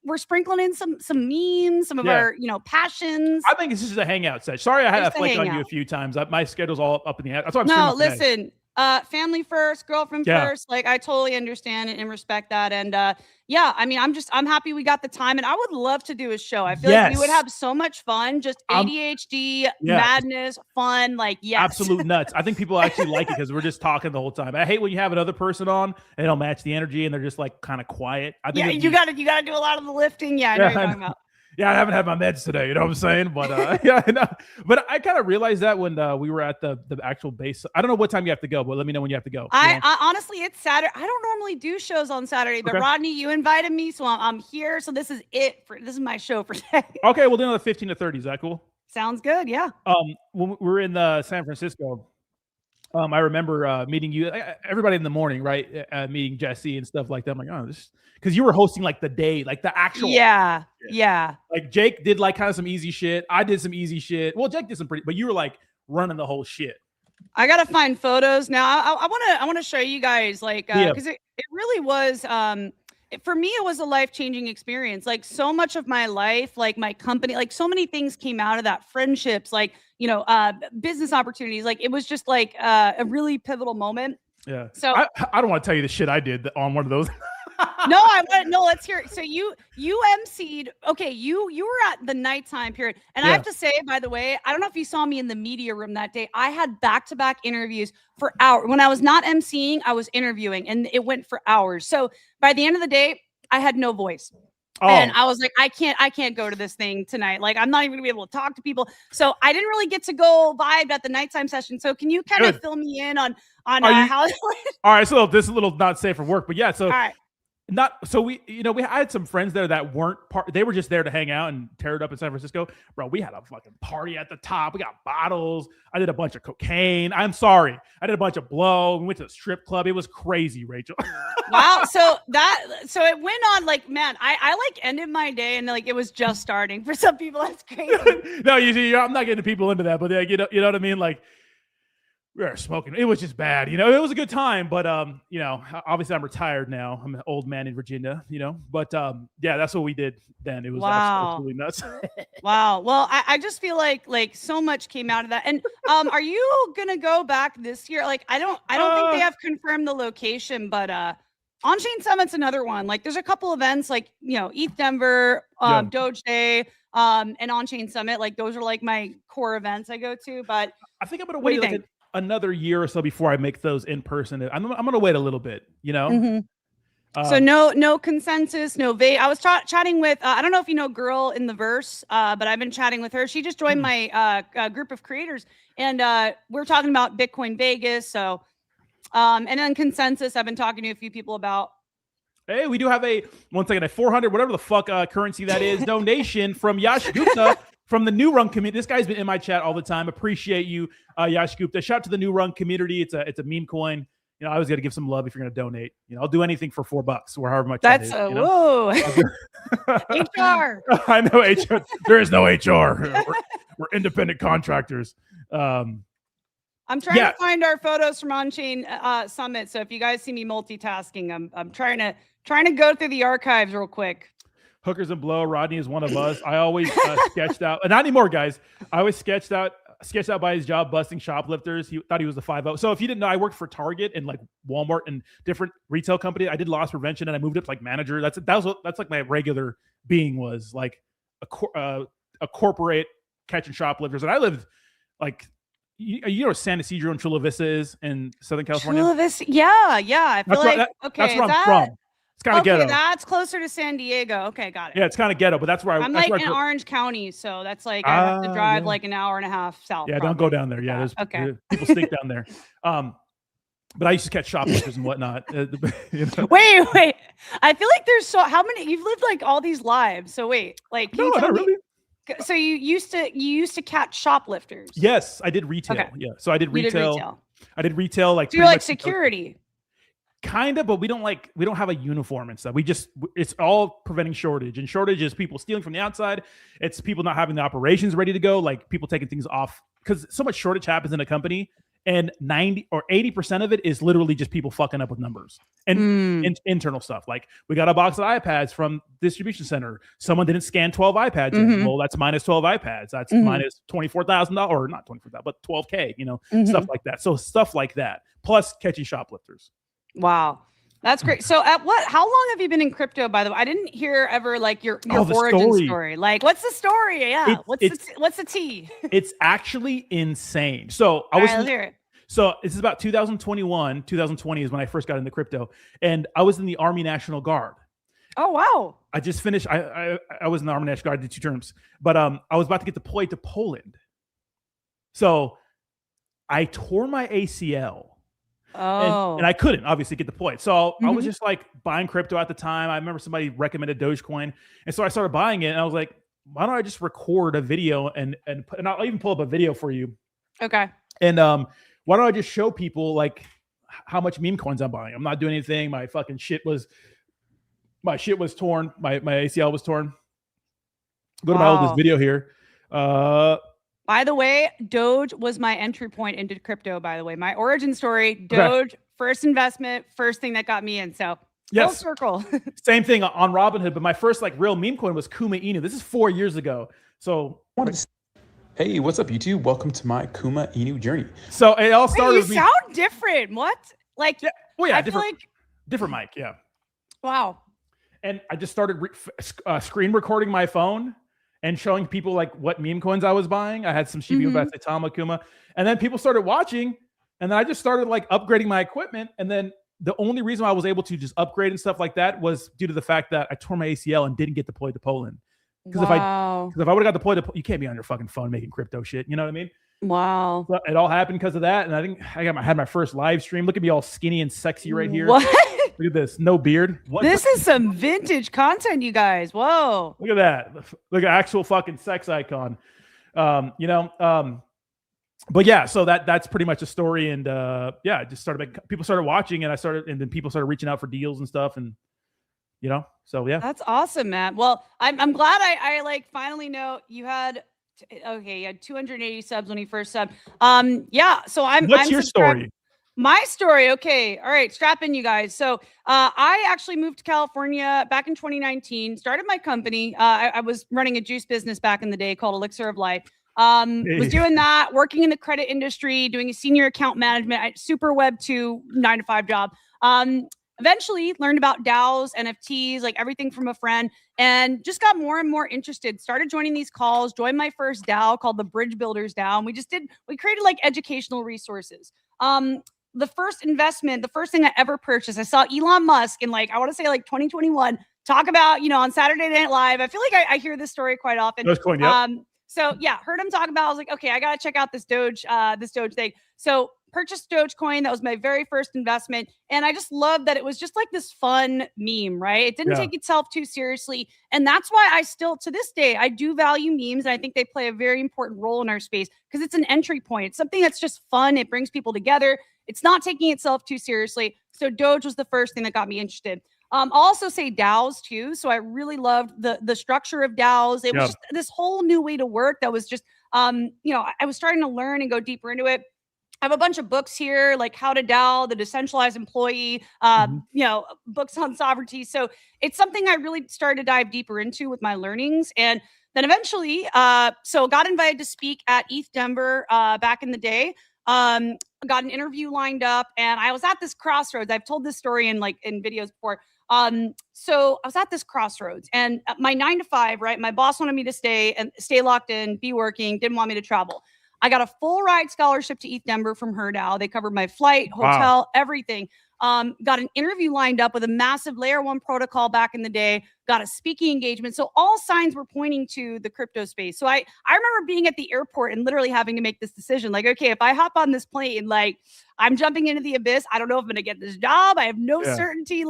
we're sprinkling in some memes, some of our passions. I think it's just a hangout session. Sorry, I had to flake on you a few times. My schedule's all up in the air. That's why I'm listen. family first, girlfriend Yeah. first. Like I totally understand and respect that. And yeah, I mean, I'm happy we got the time, and I would love to do a show. I feel like we would Yes. have so much fun, just I'm- ADHD, Yeah. madness, fun. Like yes, Absolute nuts. I think people actually like it because we're just talking the whole time. I hate when you have another person on and they don't match the energy and they're just like kind of quiet. I think Yeah, it'd you be- gotta do a lot of the lifting. Yeah, I know Yeah, what you're I talking about. Yeah, I haven't had my meds today. You know what I'm saying? But yeah, I know. But I kind of realized that when we were at the actual base. I don't know what time you have to go, but let me know when you have to go. You know? I honestly, it's Saturday. I don't normally do shows on Saturday, but Okay. Rodney, you invited me, so I'm here. So this is my show for today. Okay, we'll do another 15 to 30. Is that cool? Sounds good. Yeah. When we were in San Francisco, I remember meeting you, everybody in the morning, right? Meeting Jesse and stuff like that. I'm like, oh, this, because you were hosting like the day, like the actual. Yeah. Yeah. Like Jake did like kind of some easy shit. I did some easy shit. Well, Jake did some pretty, but you were like running the whole shit. I gotta find photos now. I want to show you guys like Yeah. because it really was for me it was a life-changing experience. Like so much of my life, like my company, like so many things came out of that. Friendships, like business opportunities. Like it was just like a really pivotal moment. Yeah. So I don't want to tell you the shit I did on one of those. no, let's hear it. So you emceed. Okay, you were at the nighttime period. And I Yeah. have to say, by the way, I don't know if you saw me in the media room that day. I had back-to-back interviews for hours. When I was not emceeing, I was interviewing and it went for hours. So by the end of the day, I had no voice. Oh, And I was like, I can't go to this thing tonight. Like, I'm not even gonna be able to talk to people. So I didn't really get to go vibe at the nighttime session. So can you kind of Good. fill me in on Are you- how? all right. So this is a little not safe for work, but yeah. So All right. I had some friends there that weren't part. They were just there to hang out and tear it up in San Francisco, bro. We had a fucking party at the top. We got bottles. I did a bunch of cocaine. I'm sorry. I did a bunch of blow. We went to the strip club. It was crazy, Rachel. Wow. So it went on like, man, I like ended my day and like it was just starting. For some people, that's crazy. No, you see, I'm not getting people into that, but like, you know what I mean? Like, we were smoking. It was just bad, you know. It was a good time, but obviously I'm retired now. I'm an old man in Virginia, you know. But yeah, that's what we did then. It was Wow. absolutely nuts. Wow. Well, I just feel like so much came out of that. And are you gonna go back this year? Like, I don't think they have confirmed the location, but On-Chain Summit's another one. Like, there's a couple events like ETH Denver, Yeah. Doge Day, and On-Chain Summit. Like, those are like my core events I go to. But I think I'm gonna What do you wait like think? another year or so before I make those in person. I'm gonna wait a little bit, you know. Mhm. So no consensus, no vape. I was chatting with I don't know if you know Girl in the Verse, but I've been chatting with her. She just joined my group of creators, and we're talking about Bitcoin Vegas. So and then consensus, I've been talking to a few people about. Hey, we do have a 400 whatever the fuck currency that is donation from Yash Gupta from the New Run community. This guy's been in my chat all the time. Appreciate you, Yash Gupta. Shout out to the New Run community. It's a meme coin. You know, I always got to give some love if you're going to donate. You know, I'll do anything for $4 or however much. That's that is, you know? whoa. HR. I know HR. There is no HR. We're independent contractors. I'm trying Yeah. to find our photos from On-Chain Summit. So if you guys see me multitasking, I'm trying to go through the archives real quick. Hookers and Blow. Rodney is one of us. I always sketched out, and not anymore, guys. I always sketched out by his job busting shoplifters. He thought he was the 5-0. So if you didn't know, I worked for Target and like Walmart and different retail companies. I did loss prevention and I moved up to like manager. That's like my regular being was like a corporate catching shoplifters. And I lived like you know where San Isidro and Chula Vista is in Southern California. Chula Vista. Yeah. I feel That's like right. okay. That's where is I'm from. It's kind of okay, ghetto. that's closer to San Diego. Okay, got it. Yeah, it's kind of ghetto, but that's where I'm that's like where I in grew- Orange County, so that's like I have to drive yeah. like an hour and a half south. Yeah, probably. don't go down there. Yeah, there's Okay. people stink down there. But I used to catch shoplifters and whatnot. You know? Wait. I feel like there's how many you've lived like all these lives. So wait, like can No, you tell not me- really. So you used to catch shoplifters. Yes, I did retail. Okay. Yeah, so I did You did retail. retail. I did retail like So you're pretty like much- security. kind of, but we don't have a uniform and stuff. It's all preventing shortage, and shortage is people stealing from the outside. It's people not having the operations ready to go, like people taking things off because so much shortage happens in a company. and 90 or 80% of it is literally just people fucking up with numbers and internal stuff. Like, we got a box of iPads from distribution center. Someone didn't scan 12 iPads. Well, that's minus 12 iPads. That's minus $24,000, or not 24,000, but 12K, stuff like that. So stuff like that, plus catchy shoplifters. Wow. That's great. So how long have you been in crypto, by the way? I didn't hear ever like your origin story. Like, what's the story? Yeah. What's the tea? It's actually insane. So let's hear it. So this is about 2021, 2020 is when I first got into crypto, and I was in the Army National Guard. Oh, wow. I just finished. I was in the Army National Guard, I did 2 terms, but I was about to get deployed to Poland. So I tore my ACL. Oh. And I couldn't obviously get deployed. So I was just like buying crypto at the time. I remember somebody recommended Dogecoin. And so I started buying it, and I was like, why don't I just record a video and I'll even pull up a video for you. Okay. And why don't I just show people like how much meme coins I'm buying? I'm not doing anything. My shit was torn. My ACL was torn. Go to my oldest video here. By the way, Doge was my entry point into crypto, by the way. My origin story, Doge, first investment, first thing that got me in. So full circle. Same thing on Robinhood, but my first like real meme coin was Kuma Inu. This is 4 years ago. So hey, what's up, YouTube? Welcome to my Kuma Inu journey. So it all started with me. You sound different. What? Like, I feel like different mic. Yeah. Wow. And I just started screen recording my phone and showing people like what meme coins I was buying. I had some Shiba Inu by Saitama Kuma, and then people started watching, and then I just started like upgrading my equipment. And then the only reason I was able to just upgrade and stuff like that was due to the fact that I tore my ACL and didn't get deployed to Poland. Because if I would have got deployed, you can't be on your fucking phone making crypto shit. You know what I mean? Wow. So it all happened because of that. And I think I had my first live stream. Look at me all skinny and sexy right here. What? Look at this. No beard. This is some vintage content, you guys. Whoa. Look at that. Look at actual fucking sex icon. But yeah, so that's pretty much the story. And just people started watching, and then people started reaching out for deals and stuff. And so yeah. That's awesome, Matt. Well, I'm glad I like finally know you had 280 subs when you first subbed. So What's your story? My story. Okay. All right. Strap in, you guys. So I actually moved to California back in 2019, started my company. I was running a juice business back in the day called Elixir of Life. Was doing that, working in the credit industry, doing a senior account management, super Web 2 9-to-5 job. Eventually learned about DAOs, NFTs, like everything from a friend, and just got more and more interested. Started joining these calls, joined my first DAO called the Bridge Builders DAO. And we created like educational resources. The first investment, the first thing I ever purchased, I saw Elon Musk in I want to say 2021 talk about, on Saturday Night Live. I feel like I hear this story quite often. Dogecoin, yeah. So yeah, heard him talk about, I was like, okay, I got to check out this Doge thing. So purchased Dogecoin. That was my very first investment. And I just loved that it was just like this fun meme, right? It didn't take itself too seriously. And that's why I still, to this day, I do value memes. And I think they play a very important role in our space because it's an entry point. It's something that's just fun. It brings people together. It's not taking itself too seriously. So Doge was the first thing that got me interested. I'll also say DAOs too. So I really loved the structure of DAOs. It was just this whole new way to work that was just, I was starting to learn and go deeper into it. I have a bunch of books here, like How to DAO, The Decentralized Employee, books on sovereignty. So it's something I really started to dive deeper into with my learnings. And then eventually, so got invited to speak at ETH Denver back in the day. Got an interview lined up, and I was at this crossroads. I've told this story in videos before. So I was at this crossroads, and my 9-to-5, right? My boss wanted me to stay locked in, be working, didn't want me to travel. I got a full ride scholarship to ETH Denver from her DAO. They covered my flight, hotel, everything. Got an interview lined up with a massive layer 1 protocol back in the day, got a speaking engagement. So all signs were pointing to the crypto space. So I remember being at the airport and literally having to make this decision. Like, okay, if I hop on this plane, I'm jumping into the abyss. I don't know if I'm going to get this job. I have no certainty.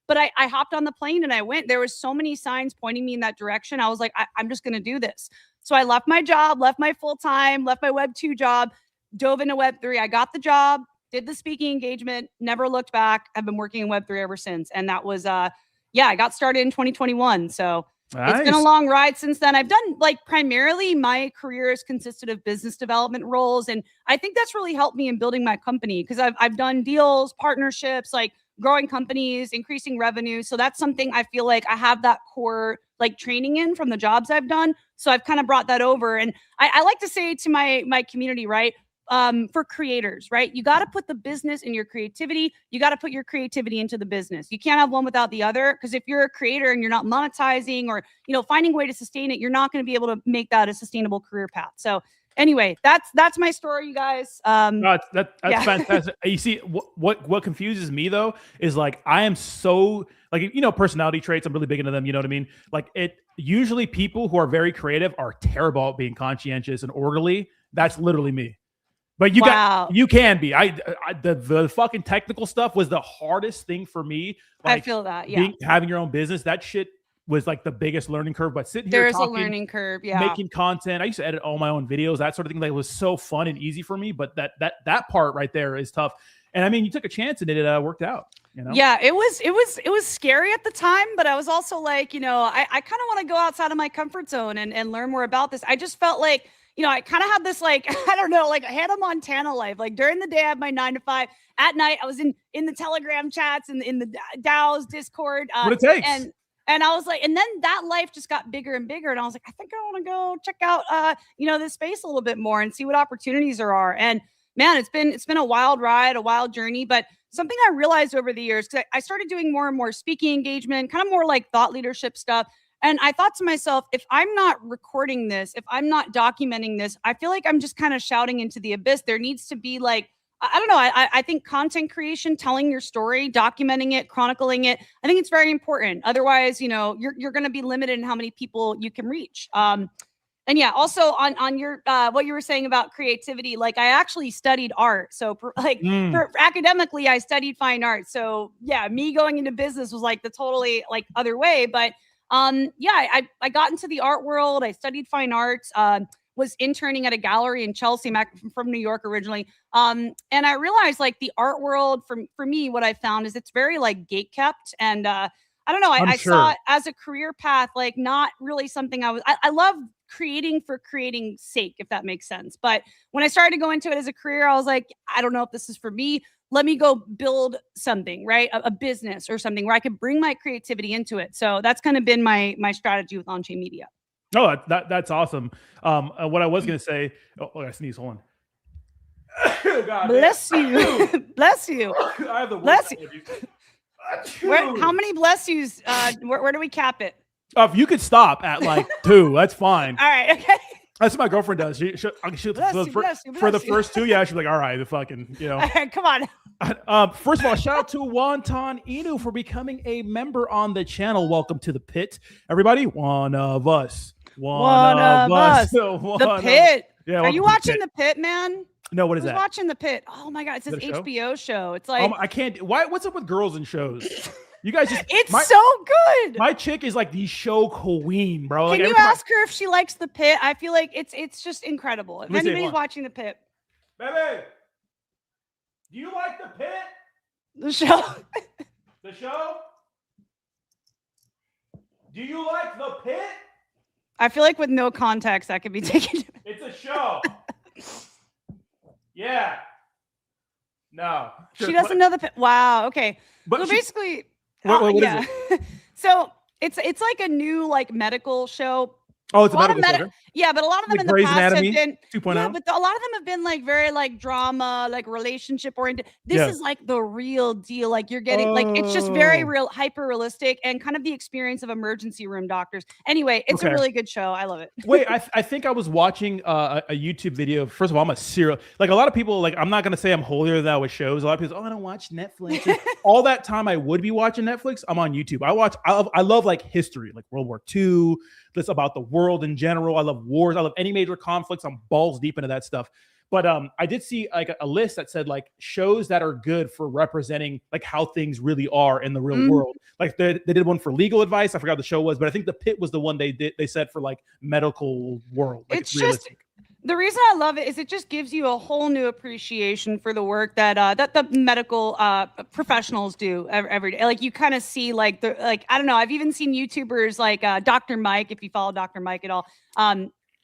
But I hopped on the plane and I went. There was so many signs pointing me in that direction. I was like, I'm just going to do this. So I left my job, left my full-time, left my Web 2 job, dove into Web 3. I got the job, did the speaking engagement, never looked back. I've been working in Web 3 ever since. And that was, I got started in 2021. So It's been a Nice. long ride since then. I've done like primarily my career has consisted of business development roles. And I think that's really helped me in building my company because I've done deals, partnerships, like growing companies, increasing revenue. So that's something I feel like I have that core like training in from the jobs I've done. So I've kind of brought that over. And I like to say to my community, right? For creators, right? You got to put the business in your creativity. You got to put your creativity into the business. You can't have one without the other. Because if you're a creator and you're not monetizing or finding a way to sustain it, you're not going to be able to make that a sustainable career path. So anyway, that's my story, you guys. No, that's yeah. fantastic. You see, what confuses me though is like I am so like personality traits. I'm really big into them. You know what I mean? Like it. Usually, people who are very creative are terrible at being conscientious and orderly. That's literally me. But you can be. The fucking technical stuff was the hardest thing for me. Like, I feel that. Yeah. Having your own business, that shit was like the biggest learning curve. But sitting here There's talking, a learning curve. Yeah. making content. I used to edit all my own videos, that sort of thing. That was so fun and easy for me. But that part right there is tough. And I mean, you took a chance and it worked out. Yeah, it was scary at the time, but I was also like, I kind of want to go outside of my comfort zone and learn more about this. I just felt like, I kind of had this like, I don't know, like a Hannah Montana life. Like during the day, I had my 9 to 5. At night, I was in the Telegram chats and in the DAOs, Discord. What it takes. And I was like, and then that life just got bigger and bigger. And I was like, I think I want to go check out, this space a little bit more and see what opportunities there are. And man, it's been a wild ride, a wild journey. But something I realized over the years, because I started doing more and more speaking engagement, kind of more like thought leadership stuff. And I thought to myself, if I'm not recording this, if I'm not documenting this, I feel like I'm just kind of shouting into the abyss. There needs to be like, I don't know. I think content creation, telling your story, documenting it, chronicling it, I think it's very important. Otherwise, you're going to be limited in how many people you can reach. And yeah, also on your what you were saying about creativity, like I actually studied art. So academically, I studied fine art. So yeah, me going into business was like the totally like other way. But I got into the art world. I studied fine arts. Was interning at a gallery in Chelsea. I'm from New York originally. And I realized like the art world for me, what I found is it's very like gate kept. And I don't know. I saw it as a career path, like not really something I love creating for creating's sake, if that makes sense. But when I started to go into it as a career, I was like, I don't know if this is for me. Let me go build something, right? A business or something where I could bring my creativity into it. So that's kind of been my strategy with On-Chain Media. Oh, that's awesome. What I was going to say, I sneeze, hold on. Oh, God, bless you. Bless you. I have the bless you. How many bless yous? Where do we cap it? You could stop at like 2. That's fine. All right. Okay. That's what my girlfriend does. For the first 2, yeah, she's like, all right, the fucking, All right, come on. First of all, shout out to Wonton Inu for becoming a member on the channel. Welcome to the pit, everybody. One of us. One of us. The Pit. Yeah. Are you watching the Pit, man? No, what is that? Watching the Pit. Oh my God, it's this HBO show. It's like I can't. Why? What's up with girls in shows? You guys just. It's so good. My chick is like the show queen, bro. Can you ask her if she likes the Pit? I feel like it's just incredible. If anybody's watching the Pit, baby, do you like the Pit? The show. The show. Do you like the Pit? I feel like with no context, that could be taken. It's a show. Yeah. No. She doesn't know the Pit. Wow. Okay. But basically, what is it? So it's like a new like medical show. Oh, it's a medical show. Yeah, but a lot of them like in the Grey's past Anatomy have been 2.0. Yeah, but a lot of them have been like very like drama, like relationship oriented. This is like the real deal. Like you're getting like it's just very real, hyper realistic, and kind of the experience of emergency room doctors. Anyway, it's a really good show. I love it. Wait, I think I was watching a YouTube video. First of all, I'm a serial like a lot of people like I'm not gonna say I'm holier than thou with shows. A lot of people say, I don't watch Netflix. All that time I would be watching Netflix, I'm on YouTube. I love like history, like World War II. This about the world in general. I love wars. I love any major conflicts. I'm balls deep into that stuff. But I did see like a list that said like shows that are good for representing like how things really are in the real world. Like they did one for legal advice. I forgot what the show was, but I think the Pit was the one they said for like medical world. Like it's just The reason I love it is it just gives you a whole new appreciation for the work that that the medical professionals do every day. Like you kind of see like I don't know. I've even seen YouTubers like Dr. Mike, if you follow Dr. Mike at all.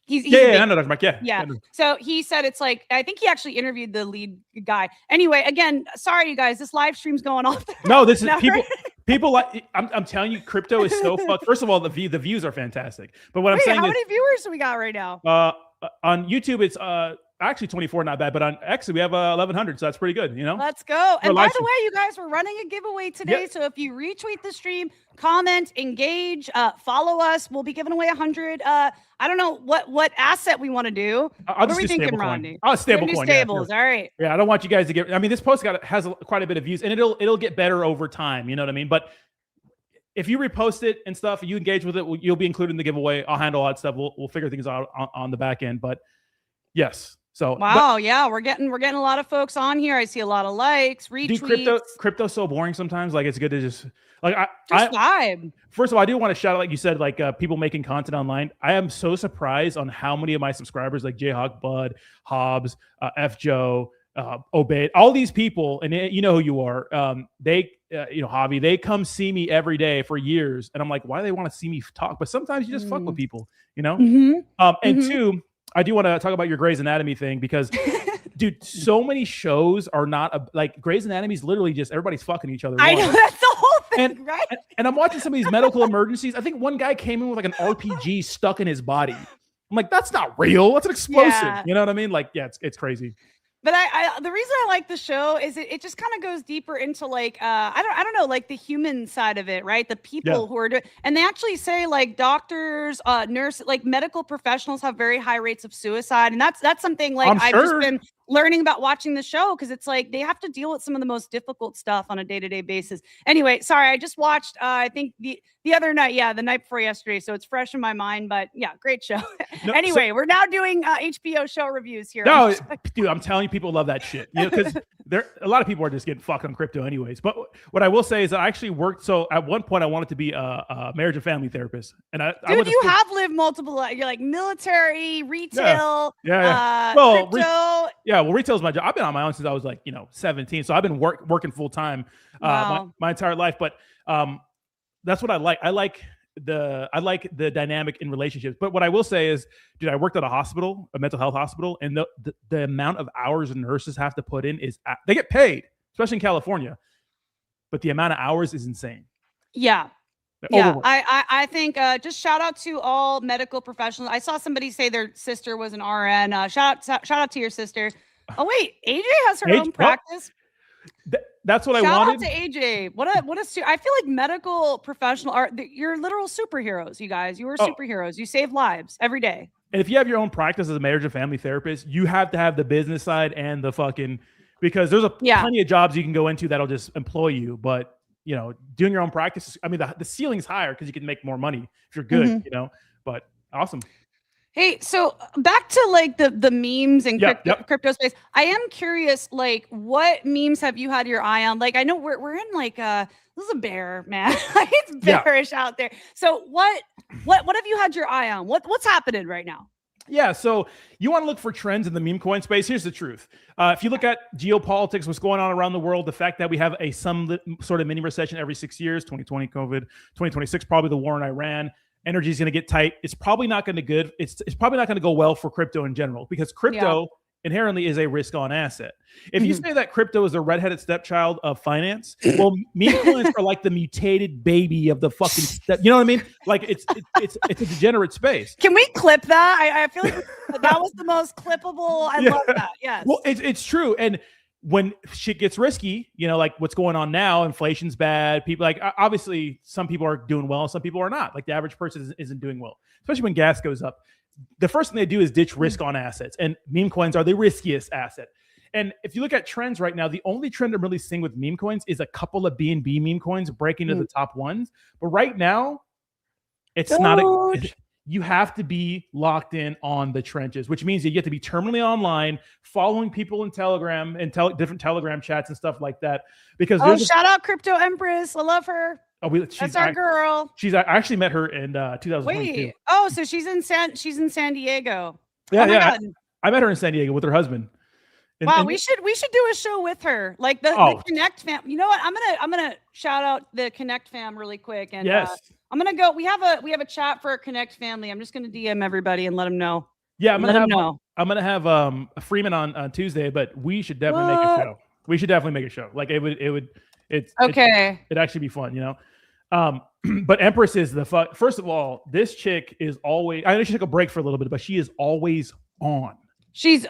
He's I know Dr. Mike. Yeah. Yeah. So he said it's like, I think he actually interviewed the lead guy. Anyway, again, sorry you guys, this live stream's going off. No, this is people like I'm telling you, crypto is so fucked. First of all, the views are fantastic. But what I'm saying how is, many viewers do we got right now? On YouTube, it's actually 24, not bad. But on X, we have 1,100, so that's pretty good. You know. Let's go. And by live the way, you guys, we're running a giveaway today. Yep. So if you retweet the stream, comment, engage, follow us, we'll be giving away 100. I don't know what asset we want to do. I'll what just are we do thinking, stable coin. Rodney? Oh, stable do coin. Stables. Yeah. All right. Yeah, I don't want you guys to get. I mean, this post has quite a bit of views, and it'll get better over time. You know what I mean? But if you repost it and stuff, you engage with it, you'll be included in the giveaway. I'll handle all that stuff. We'll figure things out on the back end. But yes. So wow, yeah, we're getting a lot of folks on here. I see a lot of likes, retweets. Dude, crypto's so boring sometimes. Like it's good to just like vibe. First of all, I do want to shout out, like you said, like people making content online. I am so surprised on how many of my subscribers, like Jayhawk, Bud, Hobbs, F Joe, Obey, all these people, and you know who you are. They, Javi, they come see me every day for years, and I'm like, why do they want to see me talk? But sometimes you just fuck with people, you know. And two, I do want to talk about your Grey's Anatomy thing because, dude, so many shows are not like Grey's Anatomy is literally just everybody's fucking each other. I know that's the whole thing, right? And I'm watching some of these medical emergencies. I think one guy came in with like an RPG stuck in his body. I'm like, that's not real. That's an explosive. Yeah. You know what I mean? Like, yeah, it's crazy. But the reason I like the show is it just kind of goes deeper into like I don't know, like the human side of it, right? The people who are doing, and they actually say like doctors, nurses, like medical professionals have very high rates of suicide, and that's something like I've just been learning about watching the show because it's like they have to deal with some of the most difficult stuff on a day-to-day basis. Anyway, sorry, I just watched I think the other night, the night before yesterday, so it's fresh in my mind. But yeah, great show. No, anyway, we're now doing HBO show reviews here. No, dude, I'm telling you, people love that shit. You know, because a lot of people are just getting fucked on crypto anyways. But what I will say is that I actually worked. So at one point, I wanted to be a marriage and family therapist, and you have lived multiple lives. You're like military, retail, well, crypto. Well, retail is my job. I've been on my own since I was like 17, so I've been working full time my entire life. But that's what I like. I like the dynamic in relationships. But what I will say is, dude, I worked at a mental health hospital, and the amount of hours nurses have to put in they get paid, especially in California, but the amount of hours is insane. Yeah. I think just shout out to all medical professionals. I saw somebody say their sister was an RN. Shout out to your sister. Oh wait, AJ has her own practice. That's what I Shout wanted. out to AJ. I feel like medical professional you're literal superheroes, you guys. You are superheroes. You save lives every day. And if you have your own practice as a marriage and family therapist, you have to have the business side and the fucking, because there's plenty of jobs you can go into that'll just employ you. But doing your own practice, I mean, the ceiling's higher because you can make more money if you're good, but awesome. Hey, so back to like the memes and crypto space. I am curious, like, what memes have you had your eye on? Like, I know we're in like this is a bear, man. It's bearish out there. So what have you had your eye on? What's happening right now? Yeah, so you want to look for trends in the meme coin space. Here's the truth. If you look at geopolitics, what's going on around the world, the fact that we have some sort of mini recession every 6 years, 2020 COVID, 2026, probably the war in Iran, energy is going to get tight. It's probably not going to good. It's probably not going to go well for crypto in general, because crypto inherently is a risk-on asset. If you say that crypto is a redheaded stepchild of finance, well, meme coins are like the mutated baby of the fucking step. You know what I mean? Like it's a degenerate space. Can we clip that? I feel like that was the most clippable. I love that. Yes. Well, it's true. And when shit gets risky, like what's going on now, inflation's bad. People obviously some people are doing well, some people are not. Like the average person isn't doing well, especially when gas goes up. The first thing they do is ditch risk on assets, and meme coins are the riskiest asset. And if you look at trends right now, the only trend I'm really seeing with meme coins is a couple of BNB meme coins breaking into the top ones. But right now, it's not. You have to be locked in on the trenches, which means you get to be terminally online, following people in Telegram and different Telegram chats and stuff like that. Because shout out Crypto Empress, I love her. That's our girl. I actually met her in 2022. Wait, so she's in San Diego. Yeah, God. I met her in San Diego with her husband. Wow, we should do a show with her, like the Connect fam. You know what? I'm gonna shout out the Connect fam really quick, and yes, I'm gonna go. We have a chat for our Connect family. I'm just gonna DM everybody and let them know. Yeah, I'm gonna have Freeman on Tuesday, but we should definitely make a show. We should definitely make a show. Like it'd actually be fun, you know. But Empress is first of all, this chick is always. I know she took a break for a little bit, but she is always on.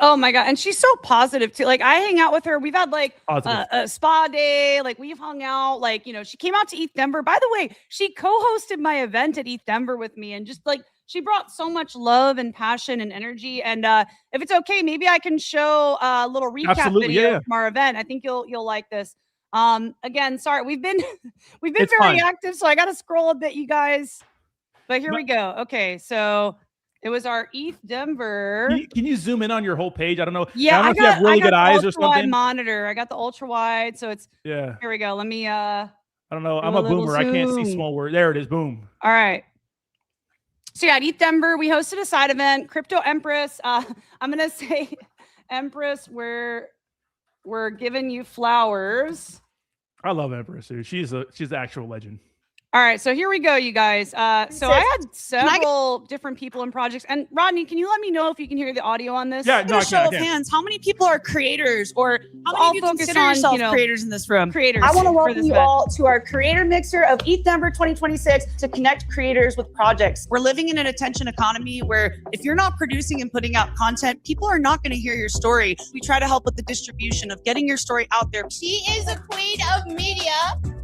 Oh my God. And she's so positive too. Like I hang out with her. We've had like a spa day. Like we've hung out, like, you know, she came out to ETH Denver. By the way, she co-hosted my event at ETH Denver with me. And just like, she brought so much love and passion and energy. And if it's okay, maybe I can show a little recap video from our event. I think you'll like this. Again, sorry, we've been very active. So I got to scroll a bit, you guys, but here we go. Okay. So it was our ETH Denver. Can you zoom in on your whole page? I don't know. Yeah, I don't know if you have really good eyes or something. Monitor. I got the ultra wide, so it's Here we go. Let me. I don't know. I'm a boomer. I can't see small words. There it is. Boom. All right. So yeah, at ETH Denver, we hosted a side event. Crypto Empress. I'm gonna say, Empress, we're giving you flowers. I love Empress, dude. She's the actual legend. All right, so here we go, you guys. So I had several different people and projects. And Rodney, can you let me know if you can hear the audio on this? Yeah, no, I show of hands, how many people are creators, or how many of you consider yourself creators in this room? Creators. I want to welcome you all to our creator mixer of ETH Denver 2026 to connect creators with projects. We're living in an attention economy where if you're not producing and putting out content, people are not going to hear your story. We try to help with the distribution of getting your story out there. She is a queen of media.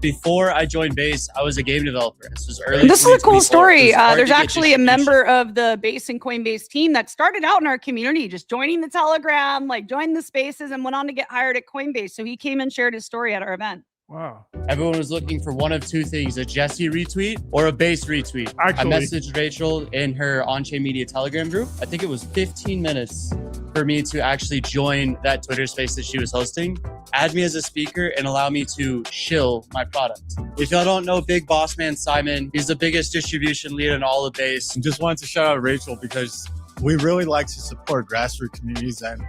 Before I joined Base, I was a game developer. This was early. This is a cool story. There's actually a member of the Base and Coinbase team that started out in our community, just joining the Telegram, like joined the spaces and went on to get hired at Coinbase. So he came and shared his story at our event. Wow. Everyone was looking for one of two things, a Jesse retweet or a Base retweet. Actually, I messaged Rachel in her On-Chain Media Telegram group. I think it was 15 minutes for me to actually join that Twitter space that she was hosting, add me as a speaker, and allow me to shill my product. If y'all don't know Big Boss Man Simon, he's the biggest distribution leader in all of Base. Just wanted to shout out Rachel because we really like to support grassroots communities and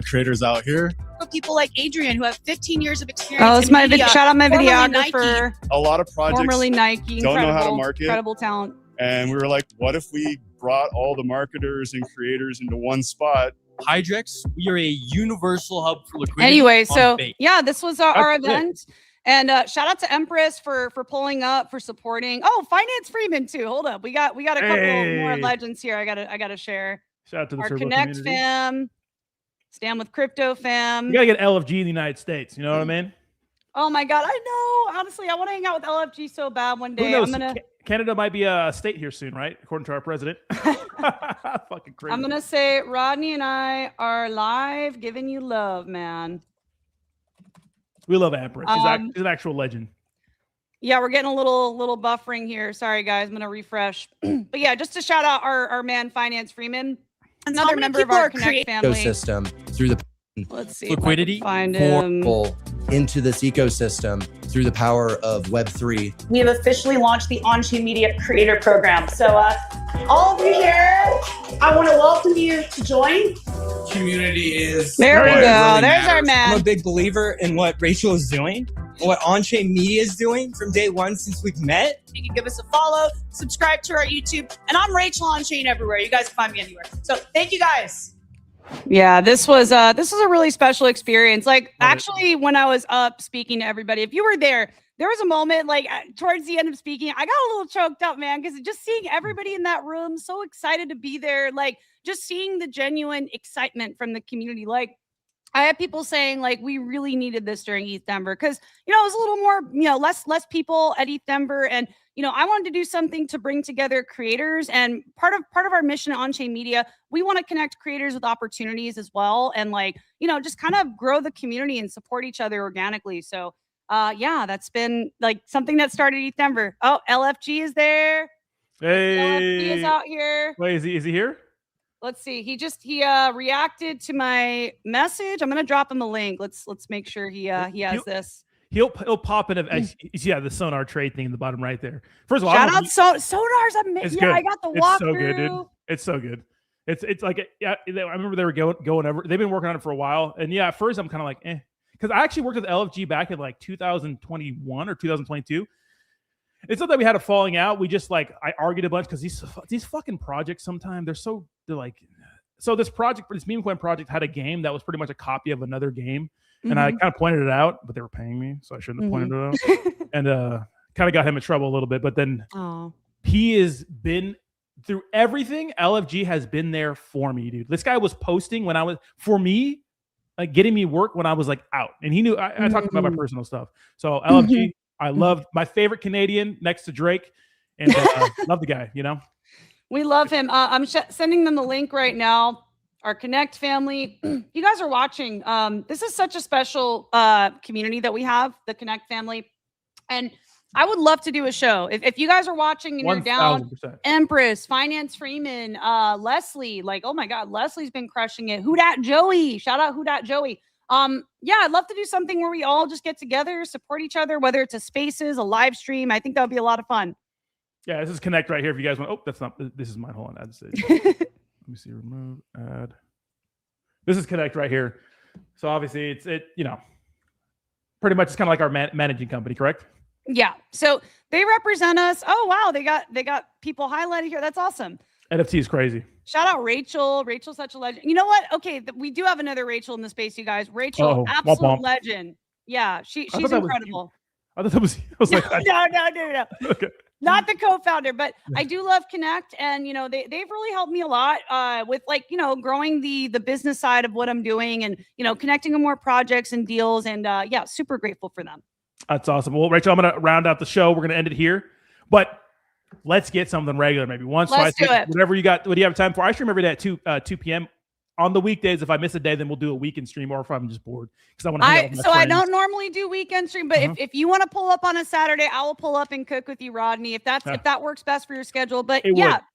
creators out here. People like Adrian, who have 15 years of experience. Oh, it's my shout out my videographer. A lot of projects formerly Nike, don't know how to market. Incredible talent. And we were like, what if we brought all the marketers and creators into one spot? Hydrex, we are a universal hub for liquidity. Anyway, so yeah, this was our event. And shout out to Empress for pulling up, for supporting. Oh, Finance Freeman too. Hold up, we got a couple more legends here. I gotta share. Shout out to the our Turbo Connect community. fam, Stand with Crypto fam. You gotta get LFG in the United States. You know what I mean? Oh my God, I know. Honestly, I want to hang out with LFG so bad one day. Who knows? Canada might be a state here soon, right? According to our president. Fucking crazy. I'm gonna say Rodney and I are live, giving you love, man. We love Empress. She's an actual legend. Yeah, we're getting a little buffering here. Sorry, guys. I'm gonna refresh. But yeah, just to shout out our man Finance Freeman, another member of our Connect family. Ecosystem through the Let's see liquidity find him into this ecosystem through the power of Web3. We have officially launched the On-Chain Media Creator Program. So all of you here, I want to welcome you to join. Community is there we go. Really There's our man. I'm a big believer in what Rachel is doing, what On-Chain Media is doing from day one since we've met. You can give us a follow, subscribe to our YouTube, and I'm Rachel On-Chain everywhere. You guys can find me anywhere. So thank you guys. Yeah, this was a really special experience. Like actually, when I was up speaking to everybody, if you were there was a moment like towards the end of speaking, I got a little choked up, man, because just seeing everybody in that room, so excited to be there, like just seeing the genuine excitement from the community. Like I had people saying like, we really needed this during ETH Denver because, you know, it was a little more, less people at ETH Denver. And, I wanted to do something to bring together creators, and part of our mission at On-Chain Media, we want to connect creators with opportunities as well. And just kind of grow the community and support each other organically. So yeah, that's been like something that started ETH Denver. Oh, LFG is there. Hey, LFG is out here. Wait, is he here? Let's see. He reacted to my message. I'm gonna drop him a link. Let's make sure he has this. He'll pop in. The Sonar trade thing in the bottom right there. First of all, shout out Sonar's amazing. Yeah, I got the walkthrough. It's so good, dude. It's so good. It's like, yeah, I remember they were going over. They've been working on it for a while, and yeah, at first I'm kind of like, because I actually worked with LFG back in like 2021 or 2022. It's not that we had a falling out. We just like I argued a bunch because these fucking projects sometimes they're like. So this meme coin project had a game that was pretty much a copy of another game, and I kind of pointed it out, but they were paying me, so I shouldn't have pointed it out, and kind of got him in trouble a little bit. But then he has been through everything. LFG has been there for me, dude. This guy was posting when I was for me, like getting me work when I was like out, and he knew I talked about my personal stuff. So LFG, I love my favorite Canadian next to Drake, and love the guy. You know. We love him. I'm sending them the link right now. Our Connect family. You guys are watching. This is such a special community that we have, the Connect family. And I would love to do a show. If you guys are watching and you're down, Empress, Finance Freeman, Leslie, like, oh my God, Leslie's been crushing it. Who Dat Joey? Shout out Who Dat Joey. Yeah, I'd love to do something where we all just get together, support each other, whether it's a spaces, a live stream. I think that would be a lot of fun. Yeah, this is Connect right here. If you guys want, that's not. This is mine. Hold on, ad stage. Let me see. Remove ad. This is Connect right here. So obviously, it's pretty much it's kind of like our managing company, correct? Yeah. So they represent us. Oh wow, they got people highlighted here. That's awesome. NFT is crazy. Shout out Rachel. Rachel's such a legend. You know what? Okay, we do have another Rachel in the space, you guys. Rachel, absolute legend. Yeah, she's incredible. I thought that was. I was like, no. Okay. Not the co-founder, but I do love Connect, and they've really helped me a lot with growing the business side of what I'm doing, and connecting on more projects and deals, and yeah, super grateful for them. That's awesome. Well, Rachel, I'm gonna round out the show. We're gonna end it here, but let's get something regular, maybe once, twice, whatever you got. What do you have time for? I stream every day at 2 p.m. on the weekdays. If I miss a day, then we'll do a weekend stream, or if I'm just bored because I want to. I don't normally do weekend stream, but if you want to pull up on a Saturday, I will pull up and cook with you, Rodney. If that works best for your schedule, but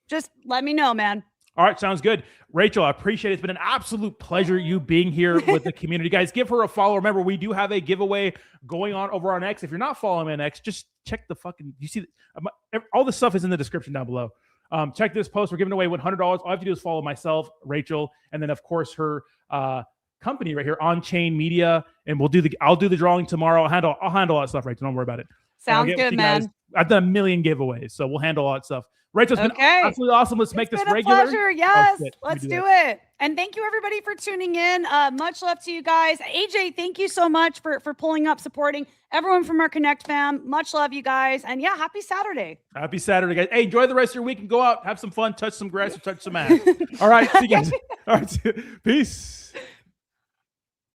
just let me know, man. All right, sounds good. Rachel, I appreciate it. It's been an absolute pleasure you being here with the community. Guys, give her a follow. Remember, we do have a giveaway going on over on X. If you're not following me on X, just check the fucking. You see, all the stuff is in the description down below. Check this post. We're giving away $100. All you have to do is follow myself, Rachel, and then of course her company right here, On Chain Media, and I'll do the drawing tomorrow. I'll handle all that stuff, Rachel. Don't worry about it. Sounds good, man. I've done 1 million giveaways, so we'll handle all that stuff. Rachel's been absolutely awesome. Let's make this regular. Pleasure. Yes, let's do it. And thank you everybody for tuning in. Much love to you guys. AJ, thank you so much for pulling up, supporting everyone from our Connect fam. Much love, you guys. And yeah, happy Saturday. Happy Saturday, guys. Hey, enjoy the rest of your week and go out, have some fun, touch some grass, or touch some ass. All right, see you guys. All right, peace.